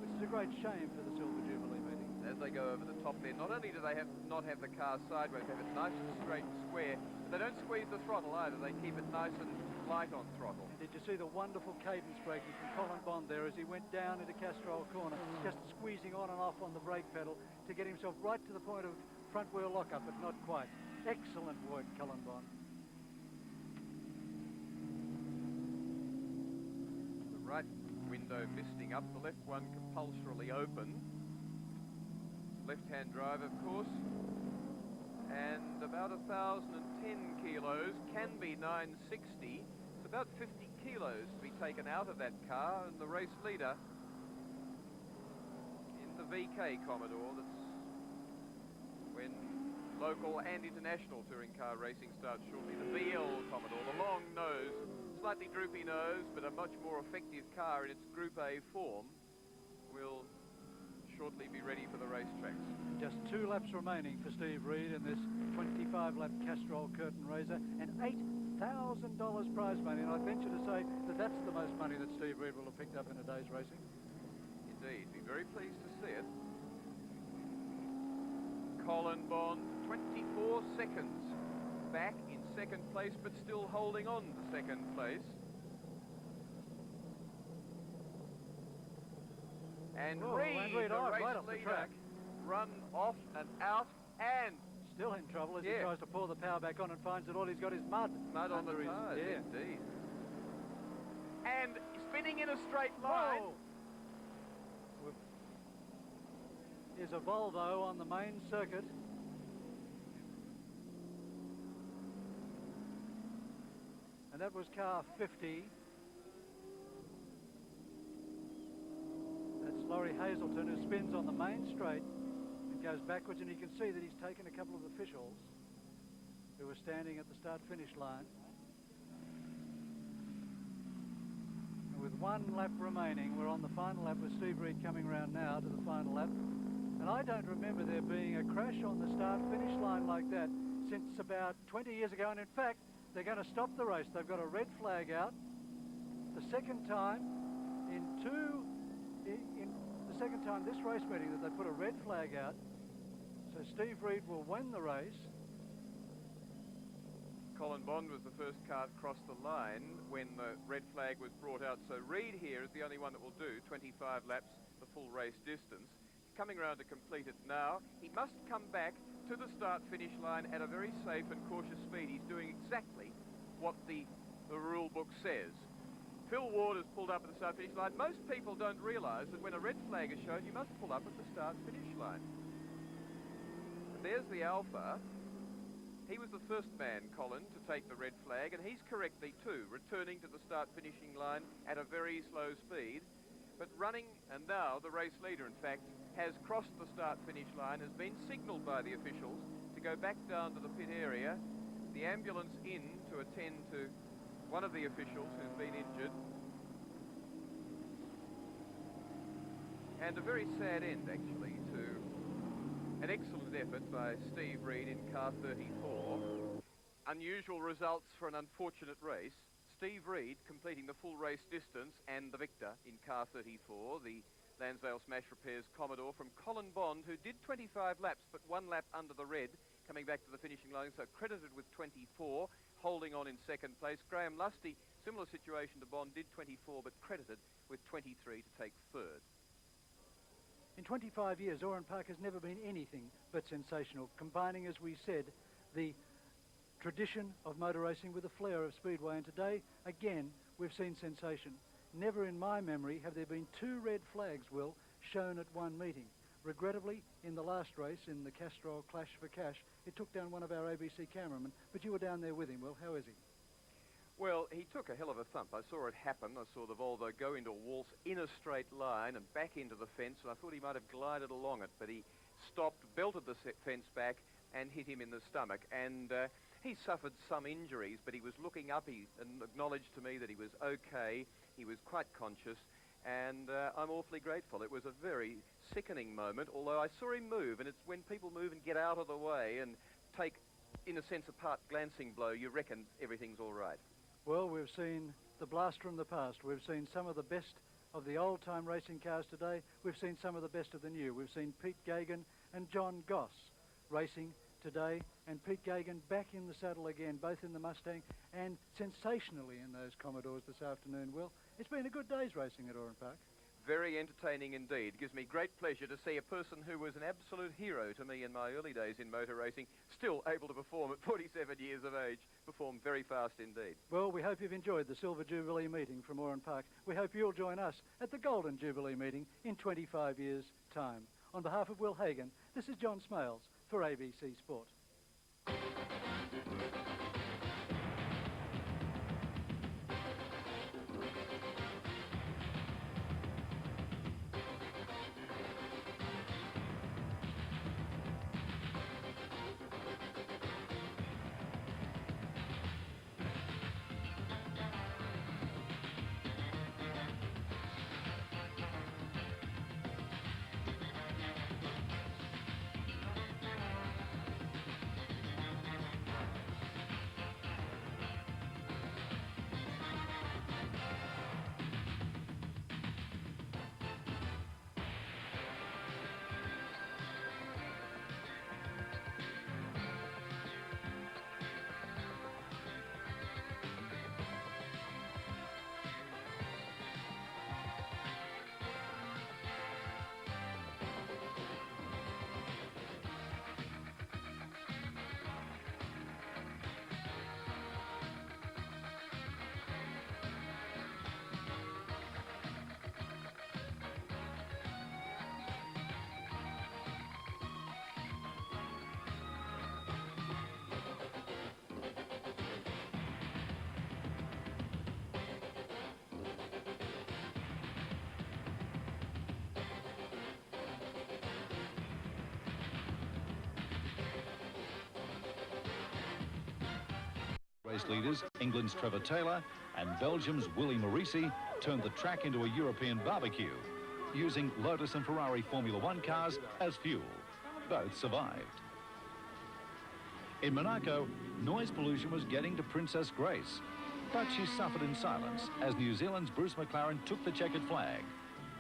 which is a great shame for the Silver Jubilee meeting. As they go over the top there, not only do they not have the car sideways, they have it nice and straight and square, but they don't squeeze the throttle either. They keep it nice and light on throttle. And did you see the wonderful cadence braking from Colin Bond there as he went down into Castrol corner, just squeezing on and off on the brake pedal to get himself right to the point of front wheel lockup, but not quite. Excellent work, Colin Bond. The right window misting up, the left one compulsorily open. Left-hand drive, of course, and about 1,010 kilos, can be 960. It's about 50 kilos to be taken out of that car, and the race leader in the VK Commodore, that's when local and international touring car racing starts shortly. The VL Commodore, the long nose, slightly droopy nose, but a much more effective car in its Group A form, will shortly be ready for the racetracks. Just 2 laps remaining for Steve Reid in this 25-lap Castrol curtain raiser, and $8,000 prize money. And I'd venture to say that that's the most money that Steve Reid will have picked up in a day's racing. Indeed, be very pleased to see it. Colin Bond, 24 seconds back in second place, but still holding on to second place. And Reid, the race right off the leader, track, run off and out, and still in trouble as he tries to pour the power back on and finds that all he's got is mud on the under his tires, indeed. And spinning in a straight line. Whoa. Here's a Volvo on the main circuit. And that was car 50. Rory Hazelton, who spins on the main straight and goes backwards, and you can see that he's taken a couple of officials who were standing at the start-finish line. And with one lap remaining, we're on the final lap with Steve Reed coming round now to the final lap. And I don't remember there being a crash on the start-finish line like that since about 20 years ago. And in fact, they're going to stop the race. They've got a red flag out. The second time this race meeting that they put a red flag out. So Steve Reed will win the race. Colin Bond was the first car to cross the line when the red flag was brought out. So Reed here is the only one that will do 25 laps, the full race distance. Coming around to complete it now. He must come back to the start-finish line at a very safe and cautious speed. He's doing exactly what the rule book says. Phil Ward has pulled up at the start-finish line. Most people don't realise that when a red flag is shown, you must pull up at the start-finish line. And there's the Alpha. He was the first man, Colin, to take the red flag, and he's correctly too, returning to the start-finishing line at a very slow speed. But running, and now the race leader, in fact, has crossed the start-finish line, has been signalled by the officials to go back down to the pit area. The ambulance in to attend to one of the officials who's been injured. And a very sad end, actually, to an excellent effort by Steve Reed in car 34. Unusual results for an unfortunate race. Steve Reed completing the full race distance and the victor in car 34, the Lansdale Smash Repairs Commodore from Colin Bond, who did 25 laps, but 1 lap under the red, coming back to the finishing line, so credited with 24, holding on in second place. Graham Lusty, similar situation to Bond, did 24, but credited with 23 to take third. In 25 years, Oran Park has never been anything but sensational, combining, as we said, the tradition of motor racing with the flair of speedway. And today, again, we've seen sensation. Never in my memory have there been 2 red flags, Will, shown at one meeting. Regrettably, in the last race, in the Castrol Clash for Cash, it took down one of our ABC cameramen, but you were down there with him, Will. How is he? Well, he took a hell of a thump. I saw it happen. I saw the Volvo go into a waltz in a straight line and back into the fence, and I thought he might have glided along it, but he stopped, belted the fence back, and hit him in the stomach. And he suffered some injuries, but he was looking up. He acknowledged to me that he was okay. He was quite conscious, and I'm awfully grateful. It was a very sickening moment, although I saw him move, and it's when people move and get out of the way and take, in a sense, a part-glancing blow, you reckon everything's all right. Well, we've seen the blast from the past. We've seen some of the best of the old-time racing cars today. We've seen some of the best of the new. We've seen Pete Gagan and John Goss racing today, and Pete Gagan back in the saddle again, both in the Mustang and sensationally in those Commodores this afternoon, Will. It's been a good day's racing at Oran Park. Very entertaining indeed. It gives me great pleasure to see a person who was an absolute hero to me in my early days in motor racing still able to perform at 47 years of age, perform very fast indeed. Well, we hope you've enjoyed the Silver Jubilee meeting from Oran Park. We hope you'll join us at the Golden Jubilee meeting in 25 years' time. On behalf of Will Hagan, this is John Smales for ABC Sport. Race leaders, England's Trevor Taylor and Belgium's Willy Morisi, turned the track into a European barbecue, using Lotus and Ferrari Formula One cars as fuel. Both survived. In Monaco, noise pollution was getting to Princess Grace, but she suffered in silence as New Zealand's Bruce McLaren took the checkered flag,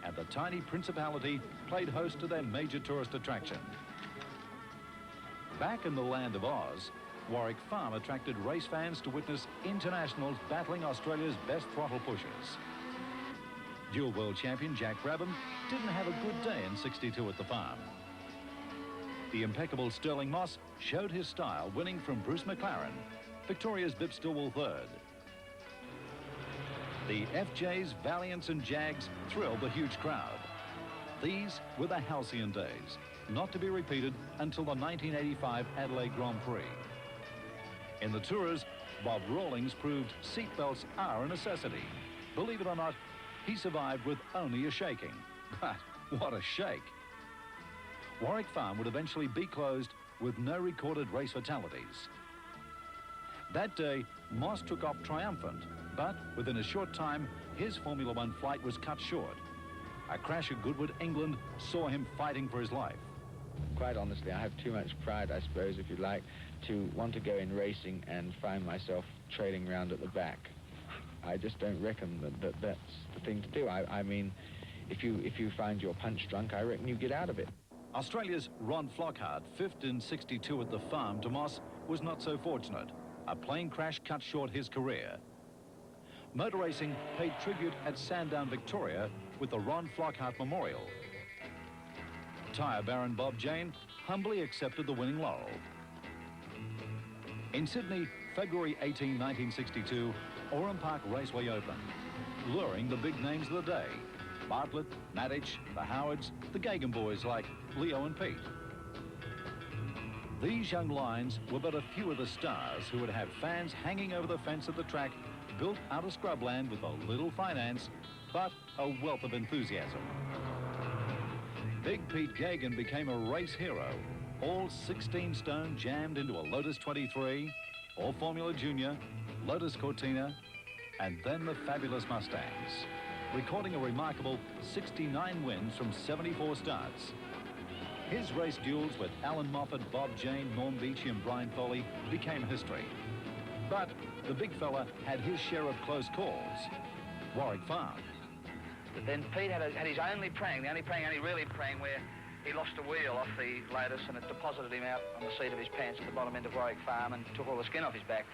and the tiny principality played host to their major tourist attraction. Back in the land of Oz, Warwick Farm attracted race fans to witness internationals battling Australia's best throttle pushers. Dual world champion Jack Brabham didn't have a good day in 62 at the farm. The impeccable Sterling Moss showed his style, winning from Bruce McLaren, Victoria's Bip Stillwell third. The FJs, Valiants and Jags thrilled the huge crowd. These were the halcyon days, not to be repeated until the 1985 Adelaide Grand Prix. In the Tourers, Bob Rawlings proved seatbelts are a necessity. Believe it or not, he survived with only a shaking. But what a shake. Warwick Farm would eventually be closed with no recorded race fatalities. That day, Moss took off triumphant, but within a short time, his Formula One flight was cut short. A crash at Goodwood, England, saw him fighting for his life. Quite honestly, I have too much pride, I suppose, if you like, to want to go in racing and find myself trailing around at the back. I just don't reckon that that's the thing to do. I mean, if you find your punch drunk, I reckon you get out of it. Australia's Ron Flockhart, fifth in 62 at the farm to Moss, was not so fortunate. A plane crash cut short his career. Motor racing paid tribute at Sandown, Victoria, with the Ron Flockhart Memorial. Tyre baron Bob Jane humbly accepted the winning laurel. In Sydney, February 18, 1962, Oran Park Raceway opened, luring the big names of the day. Bartlett, Maddich, the Howards, the Gagan boys like Leo and Pete. These young lions were but a few of the stars who would have fans hanging over the fence of the track, built out of scrubland with a little finance, but a wealth of enthusiasm. Big Pete Gagan became a race hero, all 16 stone jammed into a Lotus 23, or Formula Junior, Lotus Cortina, and then the fabulous Mustangs, recording a remarkable 69 wins from 74 starts. His race duels with Alan Moffat, Bob Jane, Norm Beechey and Brian Foley became history. But the big fella had his share of close calls. Warwick Farm. But then Pete had his only prang, the only prang he really prang, where he lost a wheel off the Lotus and it deposited him out on the seat of his pants at the bottom end of Warwick Farm and took all the skin off his back.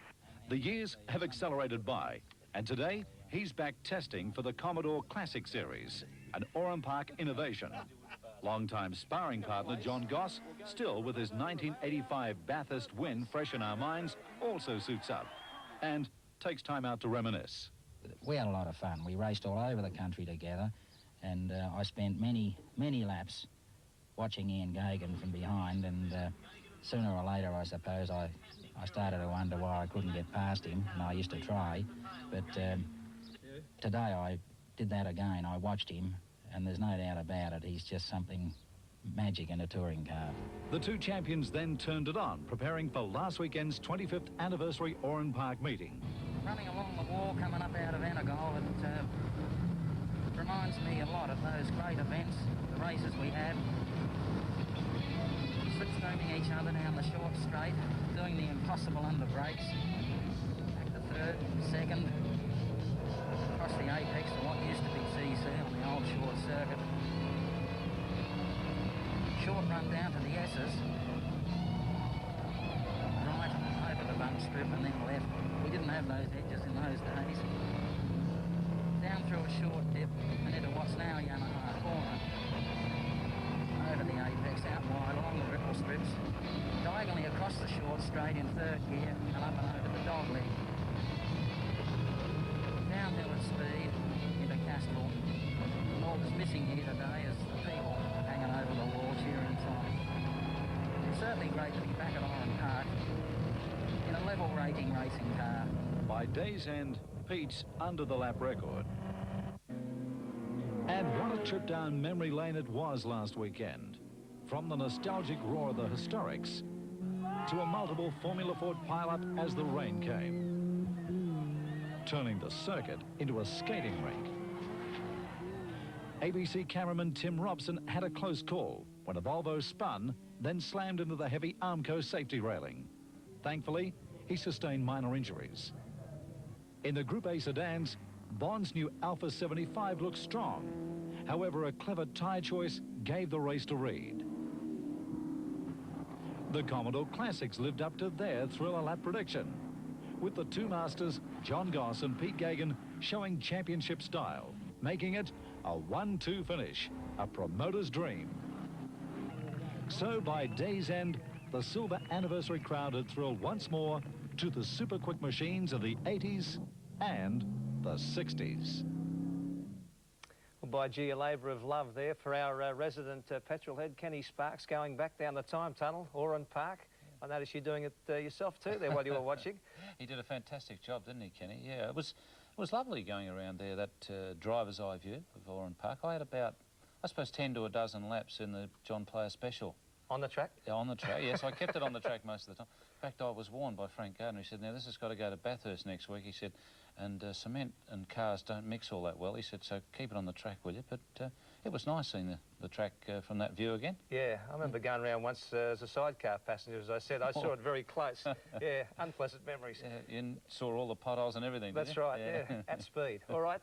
The years have accelerated by, and today he's back testing for the Commodore Classic Series, an Oran Park innovation. Longtime sparring partner John Goss, still with his 1985 Bathurst win fresh in our minds, also suits up and takes time out to reminisce. We had a lot of fun. We raced all over the country together, and I spent many laps watching Ian Gagan from behind, and sooner or later, I suppose, I started to wonder why I couldn't get past him, and I used to try, but today I did that again. I watched him, and there's no doubt about it, he's just something magic in a touring car. The two champions then turned it on, preparing for last weekend's 25th anniversary Oran Park meeting. Running along the wall coming up out of Anagol, it reminds me a lot of those great events, the races we had. Slipstreaming each other down the short straight, doing the impossible under brakes. Back to third, second, across the apex to what used to be CC on the old short circuit. Short run down to the S's. Right over the bump strip and then left. We didn't have those edges in those days. Down through a short dip and into what's now Yamaha corner. Over the apex, out wide along the ripple strips. Diagonally across the short straight in third gear and up and over the dog leg. Downhill at speed into Castrol. And all that's missing here today is the people hanging over the wall cheering from. It's certainly great to be back at Oran Park in a level rating racing car. By day's end, Pete's under the lap record. And what a trip down memory lane it was last weekend. From the nostalgic roar of the historics to a multiple Formula Ford pileup as the rain came, turning the circuit into a skating rink. ABC cameraman Tim Robson had a close call when a Volvo spun, then slammed into the heavy Armco safety railing. Thankfully, he sustained minor injuries. In the Group A sedans, Bond's new Alpha 75 looked strong. However, a clever tyre choice gave the race to Reed. The Commodore Classics lived up to their thriller lap prediction, with the two masters, John Goss and Pete Gagan, showing championship style, making it a 1-2 finish, a promoter's dream. So by day's end, the silver anniversary crowd had thrilled once more to the super quick machines of the 80s and the 60s. Well, by gee, a labour of love there for our resident petrol head, Kenny Sparks, going back down the time tunnel, Oran Park. I noticed you doing it yourself too there while you were watching. He did a fantastic job, didn't he, Kenny? Yeah, it was lovely going around there, that driver's eye view of Oran Park. I had about, I suppose, 10 to a dozen laps in the John Player Special. On the track? Yeah, on the track, yes. I kept it on the track most of the time. In fact, I was warned by Frank Gardner. He said, now, this has got to go to Bathurst next week. He said, and cement and cars don't mix all that well. He said, so keep it on the track, will you? But it was nice seeing the track from that view again. Yeah, I remember going around once as a sidecar passenger, as I said. I saw it very close. Yeah, unpleasant memories. Yeah, you saw all the potholes and everything, That's did you? right, yeah, at speed. All right.